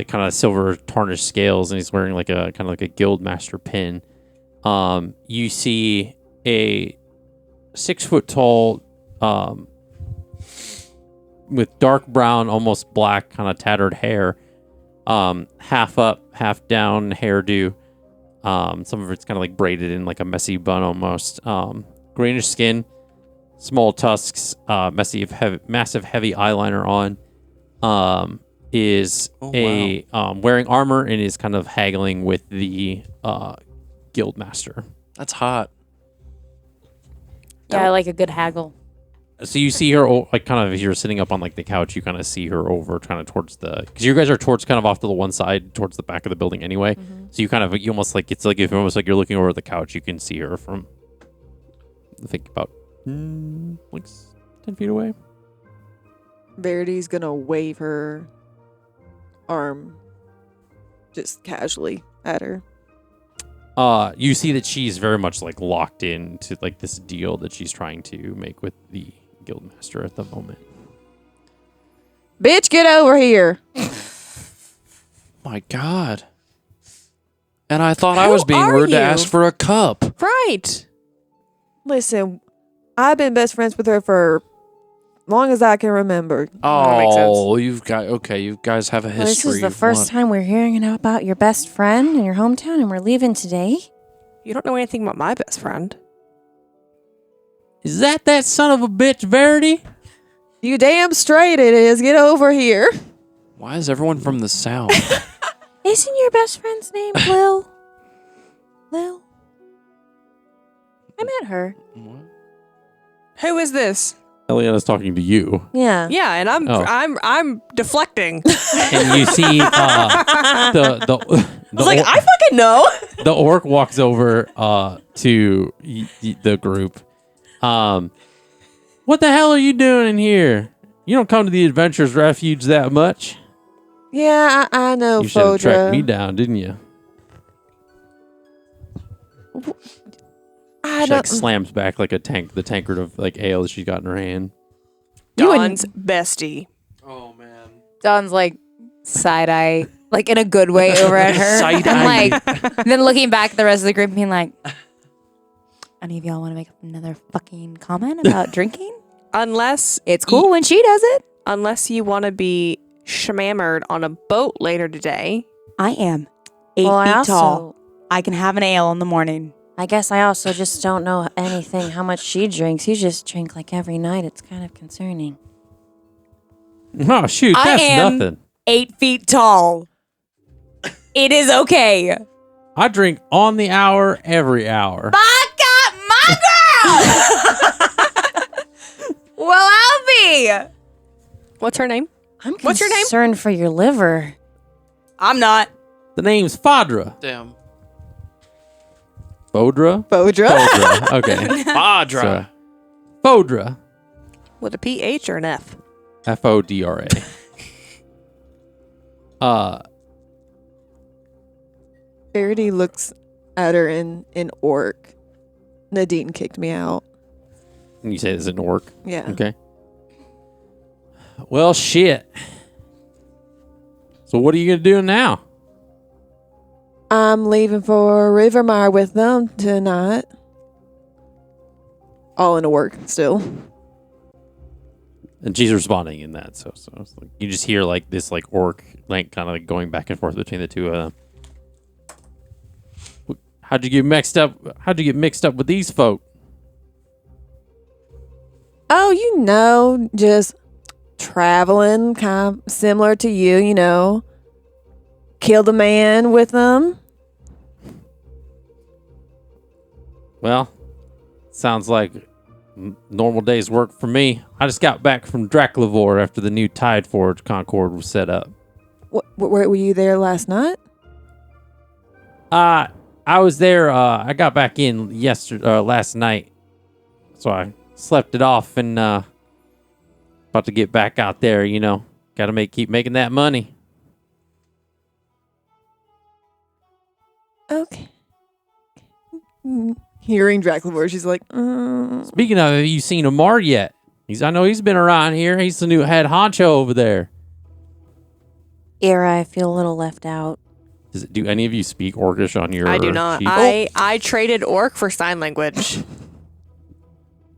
kind of silver tarnished scales, and he's wearing a kind of like a guild master pin. You see a 6 foot tall, with dark brown, almost black, kind of tattered hair, half up, half down hairdo. Some of it's kind of braided in a messy bun almost. Greenish skin, small tusks, massive heavy eyeliner on. Is wearing armor and is kind of haggling with the guild master. That's hot. Yeah, I like a good haggle. So you see her, kind of as you're sitting up on the couch, you kind of see her over kind of towards because you guys are towards kind of off to the one side, towards the back of the building anyway. Mm-hmm. So you almost it's if almost you're looking over the couch, you can see her from, I think about 10 feet away. Verity's gonna wave her arm just casually at her. You see that she's very much locked into this deal that she's trying to make with the guildmaster at the moment. Bitch, get over here. My God. And I thought I was being are rude to you? ask for a cup. Right. Listen, I've been best friends with her for long as I can remember. makes Oh, you guys have a history. Well, this is the of first what- time we're hearing about your best friend in your hometown, and we're leaving today. You don't know anything about my best friend. Is that son of a bitch, Verity? You damn straight it is. Get over here. Why is everyone from the South? Isn't your best friend's name Lil? Lil? I met her. Who is this? Eliana's talking to you. Yeah. Yeah, and Oh. I'm deflecting. And you see the I fucking know. the orc walks over to the group. What the hell are you doing in here? You don't come to the Adventurers Refuge that much. Yeah, I know, You should have tracked me Fodra. down, didn't you? I She like don't. slams back like the tankard of like ale that she's got in her hand. You Dawn's bestie. Oh, man. Don's like side eye, like in a good way over at her. Side-eye. And like, then looking back at the rest of the group and being like, any of y'all want to make another fucking comment about drinking? Unless It's cool when she does it. unless you want to be shmammered on a boat later today. I am 8 Well, feet I tall. also, I can have an ale in the morning. I guess I also just don't know anything how much she drinks. You just drink like every night. It's kind of concerning. Oh shoot, I that's am- nothing. 8 feet tall. It is okay. I drink on the hour, every hour. I got my girl. Well, I'll be. What's her name? I'm What's your name? concerned for your liver. I'm not. The name's Fodra. Damn. Fodra? Fodra. Fodra. Okay. Badra. So, Fodra. With a PH or an F? Fodra. Verity looks at her in orc. Nadine kicked me out. And you say this is an orc. Yeah. Okay. Well, shit. So what are you gonna do now? I'm leaving for Rivermire with them tonight. All in orc still. And she's responding in that. So it's like, you just hear like this like orc like kind of like going back and forth between the two of them. How'd you get mixed up? How'd you get mixed up with these folk? Oh, you know, just traveling, kind of similar to you, you know. Killed a man with them. Well, sounds like normal day's work for me. I just got back from Draclavore after the new Tide Forge Concord was set up. Were you there last night? I was there. I got back in last night, so I slept it off and about to get back out there. You know, got to keep making that money. Okay. Hearing Draclavore, she's like, Speaking of, have you seen Ammar yet? I know he's been around here. He's the new head honcho over there. Eira, I feel a little left out. Do any of you speak Orcish on your? I do not. sheet? I traded orc for sign language.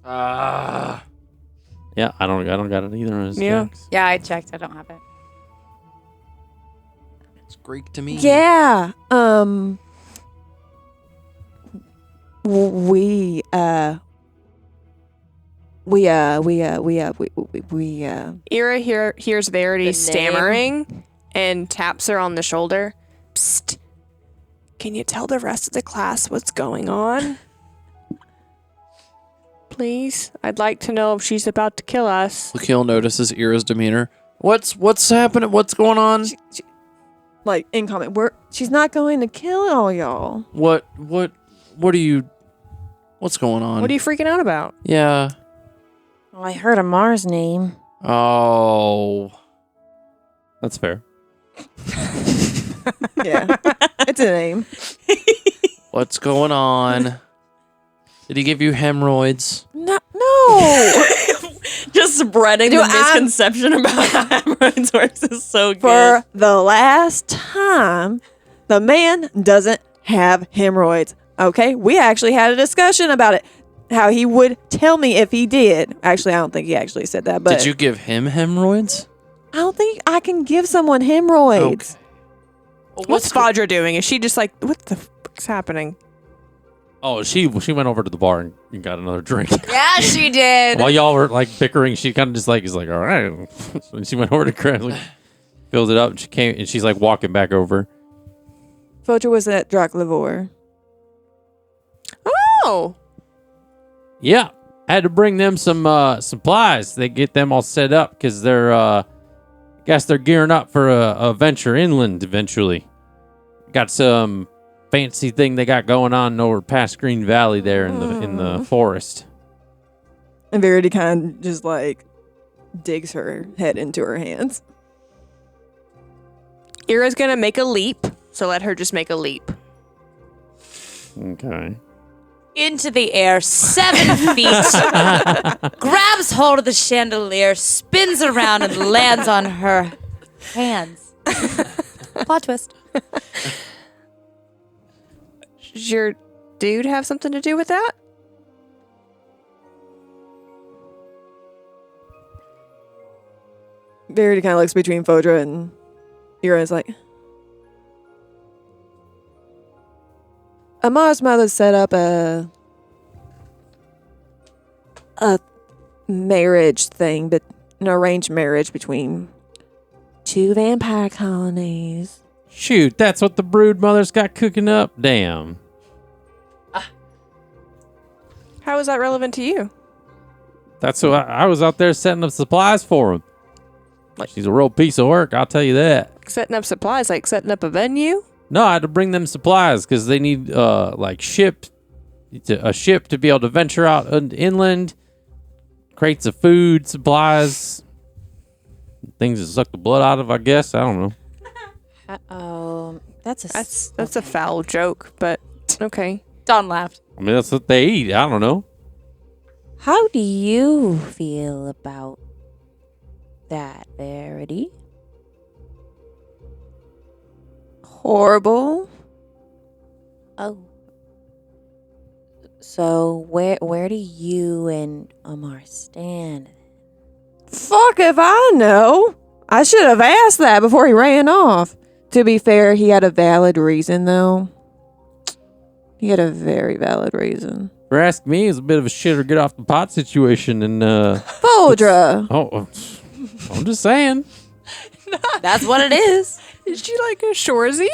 Yeah, I don't got it either. On his Yeah. checks. Yeah, I checked. I don't have it. It's Greek to me. yeah. We Eira hears Verity The name. stammering and taps her on the shoulder. Psst. Can you tell the rest of the class what's going on? Please? I'd like to know if she's about to kill us. Lakil notices Ira's demeanor. What's happening? What's going on? like in comment, she's not going to kill all y'all. What are you? What's going on? What are you freaking out about? Yeah. Well, I heard Ammar's name. Oh. That's fair. Yeah, it's a name. What's going on? Did he give you hemorrhoids? No. Just spreading Dude, the misconception about how hemorrhoids works is so good. For the last time, the man doesn't have hemorrhoids. Okay? We actually had a discussion about it. How he would tell me if he did. Actually, I don't think he actually said that, but Did you give him hemorrhoids? I don't think I can give someone hemorrhoids. What's Fadra doing? Is she just like, what the fuck's happening? Oh, she went over to the bar and got another drink. Yeah, she did. While y'all were like bickering, she kind of just like is like, all right. And she went over to grab, like, filled it up, and she came and she's like walking back over. Fodra was at Draklavor. Oh. Yeah, had to bring them some supplies. They get them all set up because they're, guess they're gearing up for a venture inland eventually. Got some fancy thing they got going on over past Green Valley there in the forest. And Verity kind of just like digs her head into her hands. Eira's gonna make a leap, so let her just make a leap. Okay. Into the air, 7 feet, grabs hold of the chandelier, spins around, and lands on her hands. Plot twist. Does your dude have something to do with that? Verity kind of looks between Fodra and Eira is like, Ammar's mother set up a marriage thing, but an arranged marriage between 2 vampire colonies. Shoot, that's what the brood mother's got cooking up. Damn. How is that relevant to you? That's what I was out there setting up supplies for him. She's a real piece of work, I'll tell you that. Setting up supplies, like setting up a venue? No, I had to bring them supplies because they need a ship to be able to venture out inland. Crates of food, supplies, things to suck the blood out of. I guess I don't know. That's That's a foul joke, but okay. Don laughed. I mean, that's what they eat. I don't know. How do you feel about that, Verity? horrible. Oh. So where do you and Ammar stand? Fuck if I know. I should have asked that before he ran off. To be fair, he had a valid reason, though. He had a very valid reason. If you ask me, it's a bit of a shit or get off the pot situation, and Foldra. oh, I'm just saying. That's what it is. Is she like a Shorzy?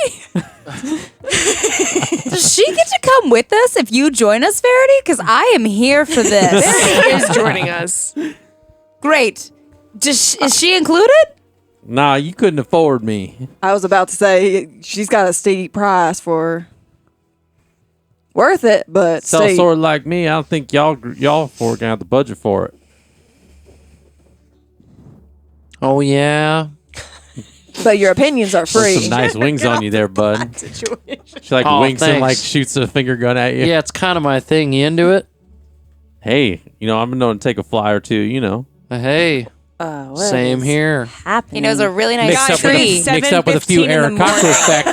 Does she get to come with us if you join us, Verity? Because I am here for this. Verity is joining us. Great. Is she included? Nah, you couldn't afford me. I was about to say she's got a steep price for worth it, but Sell steep. sword like me, I don't think y'all four gonna have the budget for it. Oh yeah. But your opinions are Put free. some nice wings on you there, bud. She like Oh, winks and thanks. like shoots a finger gun at you. Yeah, it's kind of my thing. You into it? Hey, I'm known to take a fly or two. Hey, What same is here. happening? He knows a really nice Mixed up, with tree. a, mixed up with a few 7:15 in Eira the cocktails back,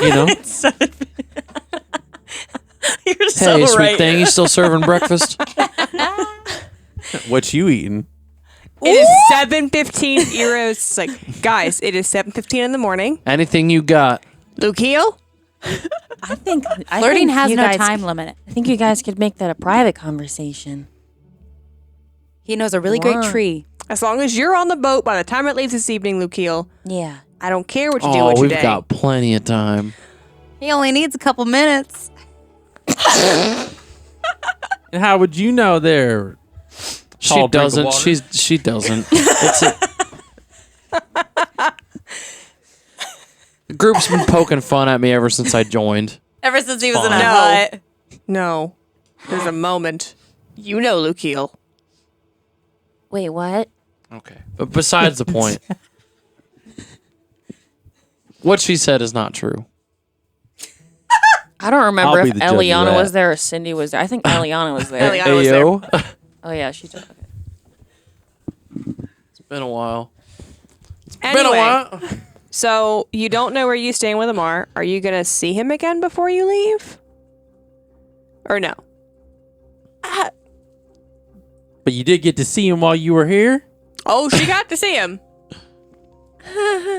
You're so Hey, sweet right. thing, you still serving breakfast? What you eating? It is 7:15. Eira's like, guys, it is 7:15 in the morning. Anything you got? Lucio? I think Flirting has you no guys- time limit. I think you guys could make that a private conversation. He knows a really great Wow. tree. As long as you're on the boat by the time it leaves this evening, Lucio, Yeah. I don't care what you do Oh, with your we've day. got plenty of time. He only needs a couple minutes. And how would you know there? She Tall drink of doesn't. water. She doesn't. It's the group's been poking fun at me ever since I joined. Ever since he was in a No. hut. No. There's a moment. You know, Lucio. Wait, what? Okay. But besides the point, what she said is not true. I don't remember I'll be if the judge of Eliana that. was there or Cindy was there. I think Eliana was there. Eliana was there. Ayo. Oh yeah, she took. Been a while. Anyway, so you don't know where you staying with Ammar. Are you gonna see him again before you leave? Or no? But you did get to see him while you were here? Oh, she got to see him.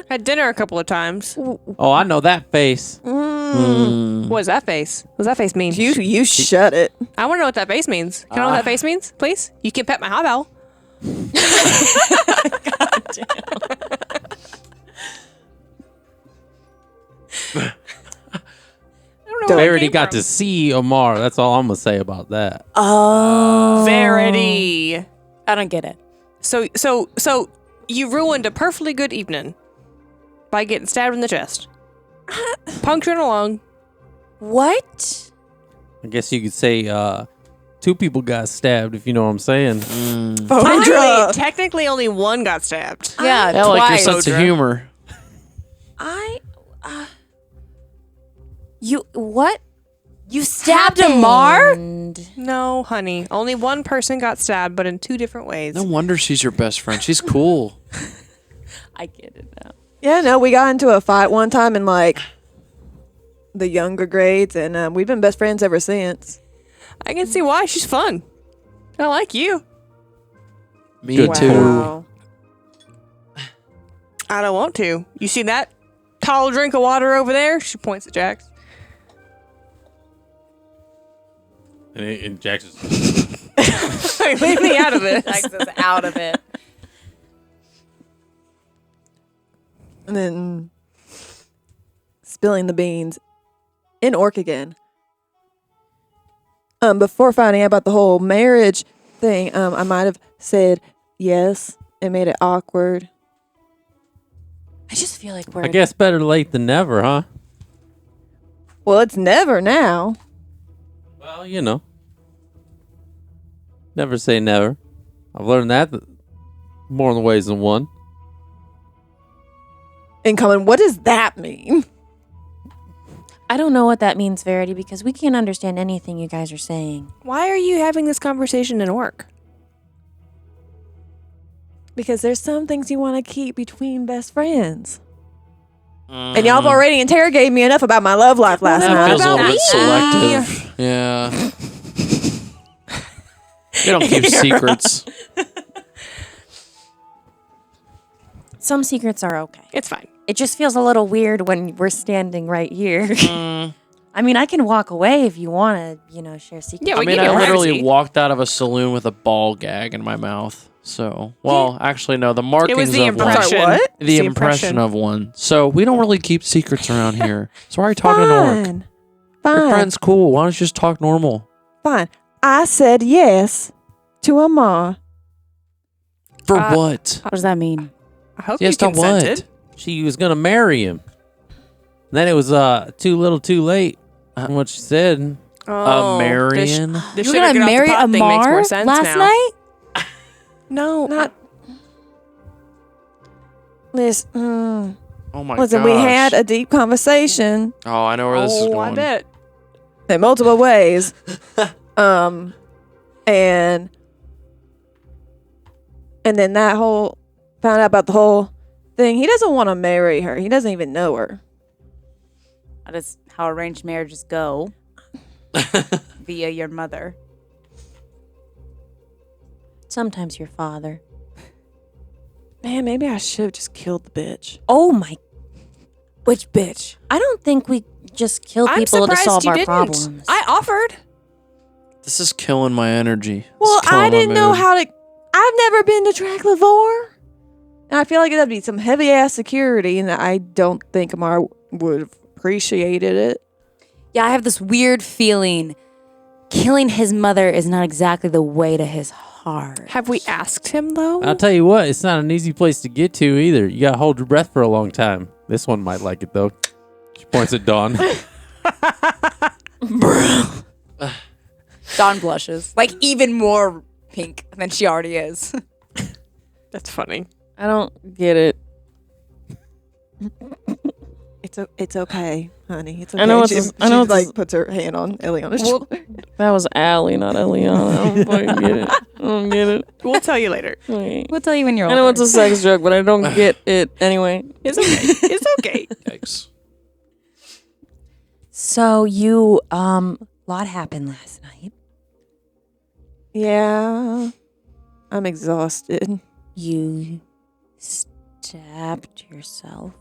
Had dinner a couple of times. Oh, I know that face. What is that face? What does that face mean? You shut it. I want to know what that face means. Can I know what that face means, please? You can pet my hobble. Verity got to see Ammar. That's all I'm going to say about that. Oh. Verity. I don't get it. So you ruined a perfectly good evening by getting stabbed in the chest. Puncturing along. What? I guess you could say 2 people got stabbed, if you know what I'm saying. Technically only one got stabbed. Yeah, I like your twice. sense of humor. You what? You stabbed Ammar? No, honey. Only one person got stabbed, but in 2 different ways. No wonder she's your best friend. She's cool. I get it now. Yeah, no, we got into a fight one time in like the younger grades, and we've been best friends ever since. I can see why. She's fun. I like you. Me too. Wow. I don't want to. You see that tall drink of water over there? She points at Jax. And Jackson's Leave me out of this. Jax is out of it. And then spilling the beans in Orc again. Before finding out about the whole marriage thing, I might have said yes and made it awkward. I just feel like we're I guess better late than never, huh? Well, it's never now. Well, you know. Never say never. I've learned that more in ways than one. Incoming, what does that mean? I don't know what that means, Verity, because we can't understand anything you guys are saying. Why are you having this conversation in Orc? Because there's some things you want to keep between best friends. And y'all have already interrogated me enough about my love life last That night. feels a little About bit me? selective. Yeah. We don't keep secrets. Some secrets are okay. It's fine. It just feels a little weird when we're standing right here. I mean, I can walk away if you want to, share secrets. Yeah, I we mean, give I you literally privacy. walked out of a saloon with a ball gag in my mouth. So, well, actually, no. The markings the of one. impression. Sorry, what? The impression of one. So we don't really keep secrets around here. So why are you talking to Orc? Fine. Your Fine. friend's cool. Why don't you just talk normal? Fine. I said yes to Ammar. For what? What does that mean? I hope Yes, you to what? consented. She was going to marry him. Then it was too little too late from what she said. Oh, Marion? This You're sugar gonna get off the marry pot thing makes more Ammar sense last now. night? No, Not. Listen, Oh my listen, gosh. we had a deep conversation Oh, I know where this is I going. bet. in multiple ways. And then that whole found out about the whole thing. He doesn't want to marry her. He doesn't even know her. That is how arranged marriages go. Via your mother. Sometimes your father. Man, maybe I should have just killed the bitch. Oh my. Which bitch? I don't think we just kill I'm people to surprised solve you our didn't. problems. I offered. This is killing my energy. Well, It's killing I my didn't know mood. how to. I've never been to Traclavore. And I feel like that'd be some heavy ass security, and I don't think Ammar would have appreciated it. Yeah, I have this weird feeling killing his mother is not exactly the way to his heart. Have we asked him though? I'll tell you what, it's not an easy place to get to either. You got to hold your breath for a long time. This one might like it, though. She points at Dawn. Dawn blushes. Like even more pink than she already is. That's funny. I don't get it. It's okay, honey. It's okay. I know she, it's- she I know it's- like puts her hand on Eliana's shoulder. That was Allie, not Eliana. I don't fucking get it. I don't get it. We'll tell you later. Wait. We'll tell you when you're I older. know it's a sex joke, but I don't get it anyway. It's okay. It's okay. Yikes. So you, lot happened last night. Yeah, I'm exhausted. You stabbed yourself.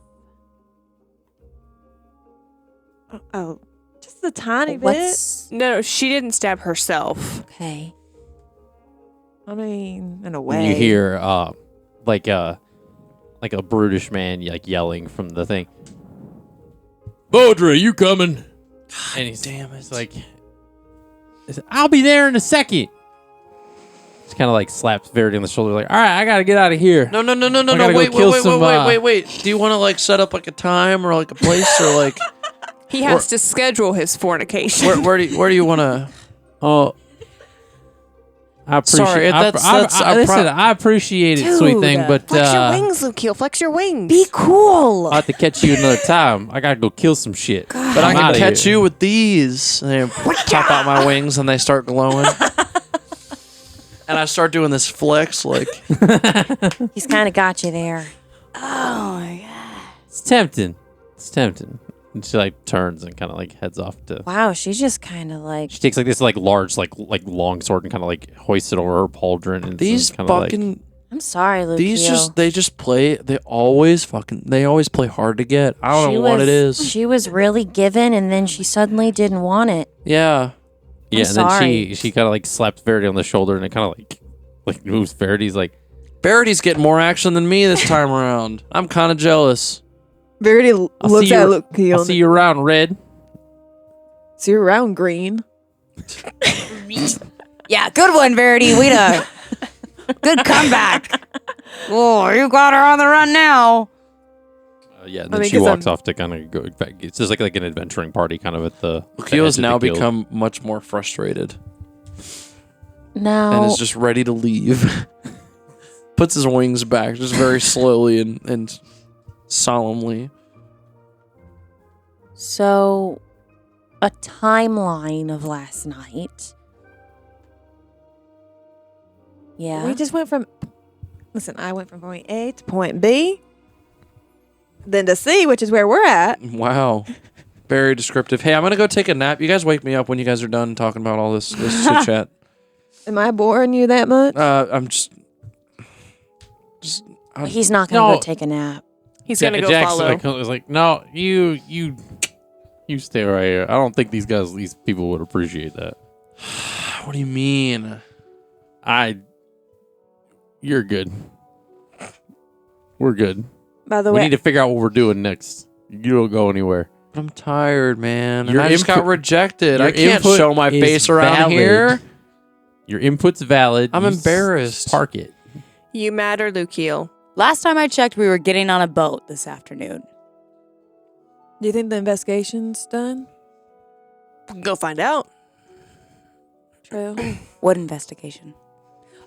Oh, just a tiny bit. What's No, she didn't stab herself. okay? I mean, in a And way. you hear like a brutish man like yelling from the thing. Bodra, you coming? And he's like, I'll be there in a second. Just kind of like slaps Verity on the shoulder, like, all right, I gotta get out of here. No. I gotta go Wait. kill some, Do you want to like set up like a time or like a place or like He has to schedule his fornication. where do you want to? Oh, I appreciate. Sorry, listen, I appreciate it, sweet thing, but Flex your wings, Lucio. Flex your wings. Be cool. I'll have to catch you another time. I gotta go kill some shit. But I can catch you with these. And I pop out my wings and they start glowing. And I start doing this flex like. He's kind of got you there. It's tempting. And she like turns and kind of like heads off to. Wow, she's just kind of like. She takes like this like large like long sword and kind of like hoists it over her pauldron and These kind of fucking. I'm sorry, Lucio. They just play. They always play hard to get. I don't know what it is. She was really given, and then she suddenly didn't want it. Yeah. Yeah, and then sorry. she kind of like slaps Verity on the shoulder and it kind of like moves Verity's like. Verity's getting more action than me this time around. I'm kind of jealous. Verity looks at Lucio. I'll see you around, Red. See you around, Green. Yeah, good one, Verity. Good comeback. Oh, you got her on the run now. Yeah, and I then mean, she 'cause walks off to kind of go back. It's just like an adventuring party kind of at the. Lucio has edge of the now guild. become much more frustrated Now, and is just ready to leave. Puts his wings back just very slowly and solemnly. so a timeline of last night. Yeah. We just went from. Listen, I went from point A to point B, then to C, which is where we're at. Wow. Very descriptive. Hey, I'm going to go take a nap. You guys wake me up when you guys are done talking about all this chit chat. Am I boring you that much? I'm just He's not gonna No. go take a nap. He's gonna go Jack's follow. like, no, you stay right here. I don't think these people would appreciate that. what do you mean? You're good. We're good. By the We way, need to figure out what we're doing next. You don't go anywhere. I'm tired, man. Your And I just got input- rejected. your I can't input show my is face around valid. here. Your input's valid. I'm You embarrassed. Park it. You matter, Lucio. Last time I checked, we were getting on a boat this afternoon. do you think the investigation's done? Go find out. True. What investigation?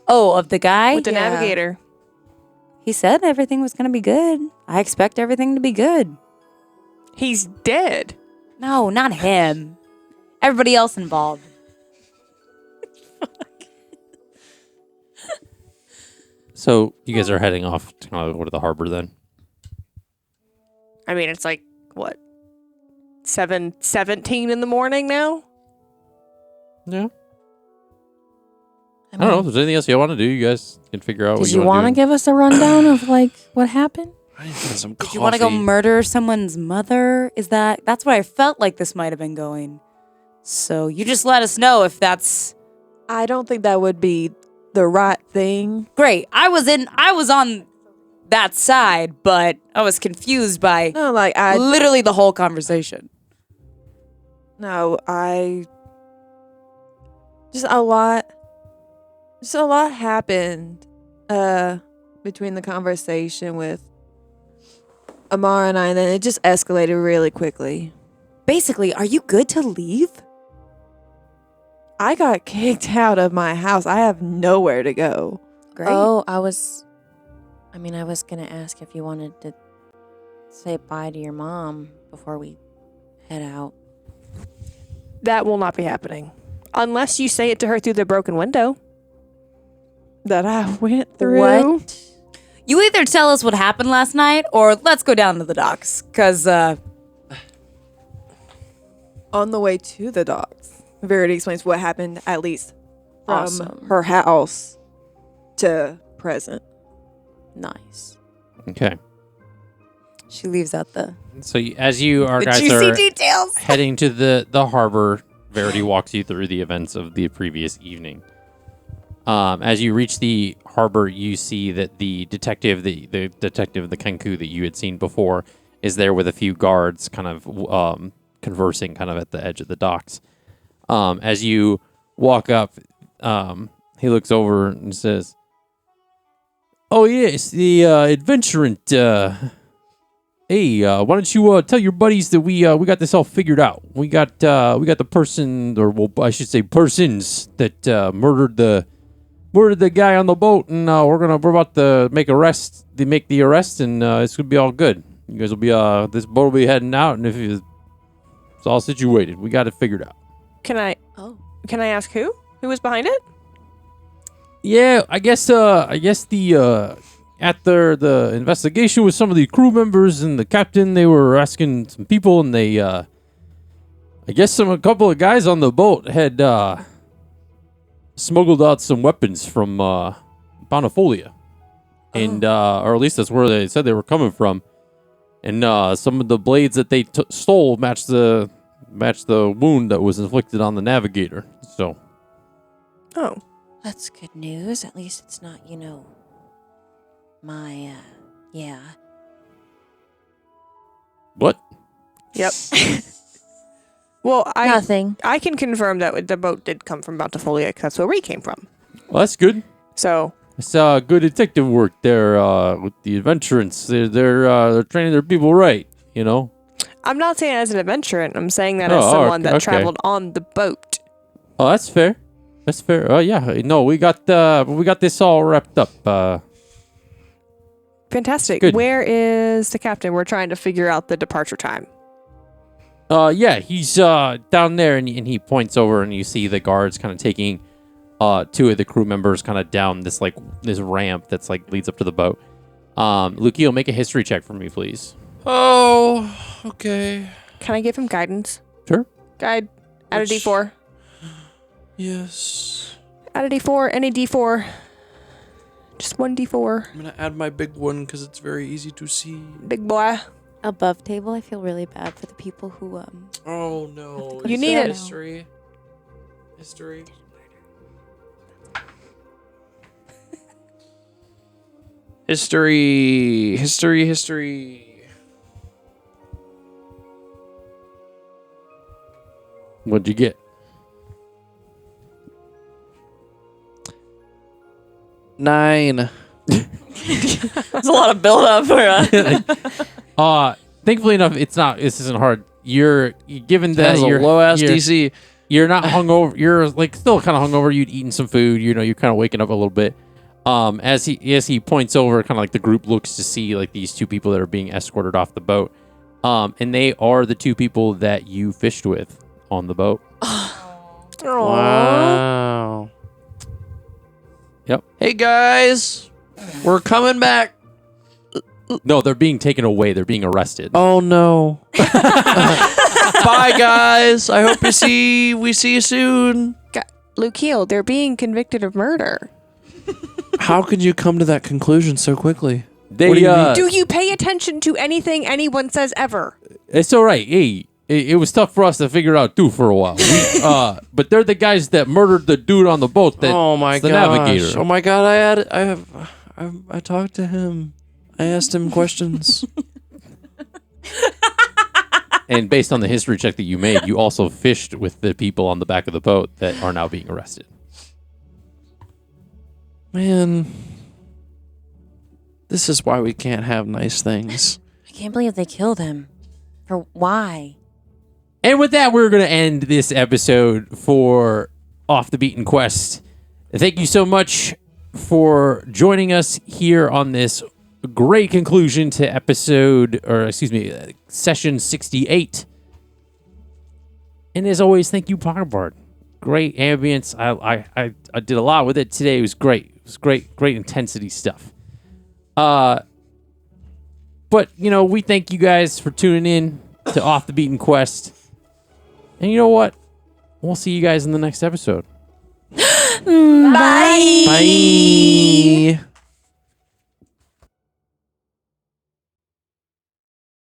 Oh, of the guy? With the Yeah. navigator. He said everything was going to be good. I expect everything to be good. He's dead. No, not him. Everybody else involved. So you guys are heading off to go to the harbor then? I mean, it's like, what? 7:17 in the morning now? Yeah. I don't know if there's anything else you want to do. You guys can figure out what Did you you want want to give us a rundown of like what happened? I need to get some coffee. Did you want to go murder someone's mother? That's what I felt like this might have been going. So you just let us know if that's I don't think that would be the right thing. great. I was on that side, but I was confused by No, like literally the whole conversation. just a lot happened between the conversation with Ammar and I, and then it just escalated really quickly. Basically, are you good to leave? I got kicked out of my house. I have nowhere to go. Great. Oh, I was gonna ask if you wanted to say bye to your mom. before we head out. That will not be happening. Unless you say it to her through the broken window that I went through. What? You either tell us what happened last night or let's go down to the docks. Because, On the way to the docks, Verity explains what happened, at least from Awesome. her house to present. Nice. Okay. she leaves out the So as you are guys juicy are details. heading to the harbor, Verity walks you through the events of the previous evening. As you reach the harbor, you see that the detective, the detective, the Kenku that you had seen before, is there with a few guards, kind of conversing, kind of at the edge of the docks. As you walk up, he looks over and says, "Oh yes, the adventurant. Hey, why don't you tell your buddies that we got this all figured out? We got the person, or well, I should say persons that murdered the guy on the boat, and we're about to make the arrest, and it's gonna be all good. You guys will be this boat will be heading out, and if it's all situated, we got it figured out." Can I ask who was behind it? Yeah, I guess the after the investigation with some of the crew members and the captain, they were asking some people, and they I guess a couple of guys on the boat had smuggled out some weapons from Bountifolia, and or at least that's where they said they were coming from, and some of the blades that they stole matched the wound that was inflicted on the navigator. So, Oh. That's good news. At least it's not, my, yeah. what? Yep. Well, Nothing. I can confirm that the boat did come from Bountifolia because that's where we came from. Well, that's good. So It's good detective work there with the adventurants. They're training their people right, I'm not saying as an adventurant. I'm saying that Oh, as someone that okay. traveled on the boat. Oh, that's fair. That's fair. Oh, yeah. No, we got this all wrapped up. Fantastic. Good. Where is the captain? We're trying to figure out the departure time. Yeah, he's down there, and he points over, and you see the guards kind of taking two of the crew members kind of down this ramp that's leads up to the boat. Lukio, make a history check for me, please. Oh, okay. Can I give him guidance? Sure. Guide. Add a Which- D4. Yes. Add a D4. Any D4. Just one D4. I'm gonna add my big one because it's very easy to see. Big boy. Above table, I feel really bad for the people who Oh no! You need it. History. History. What'd you get? 9. There's a lot of build up for Thankfully enough, this isn't hard. You're given that That's a you're low ass you're- DC. You're not hungover. You're still kind of hungover. You'd eaten some food. You're kind of waking up a little bit. As he points over, kind of the group looks to see these two people that are being escorted off the boat. And they are the two people that you fished with on the boat. Wow. Yep. Hey guys, we're coming back. No, they're being taken away. They're being arrested. Oh no. Bye guys. I hope we see you soon. Lukio, they're being convicted of murder. How could you come to that conclusion so quickly? They, What do you mean? Do you pay attention to anything anyone says ever? It's all right. Hey, it was tough for us to figure out too for a while. But they're the guys that murdered the dude on the boat. Oh my the gosh. navigator. Oh my god. I talked to him. I asked him questions. And based on the history check that you made, you also fished with the people on the back of the boat that are now being arrested. Man, this is why we can't have nice things. I can't believe they killed him. For why? And with that, we're going to end this episode for Off the Beaten Quest. Thank you so much for joining us here on this a great conclusion to session 68. And as always, thank you, Pocketbard. Great ambience. I did a lot with it today. It was great. It was great intensity stuff. But we thank you guys for tuning in to Off the Beaten Quest. And you know what? We'll see you guys in the next episode. Bye. Bye.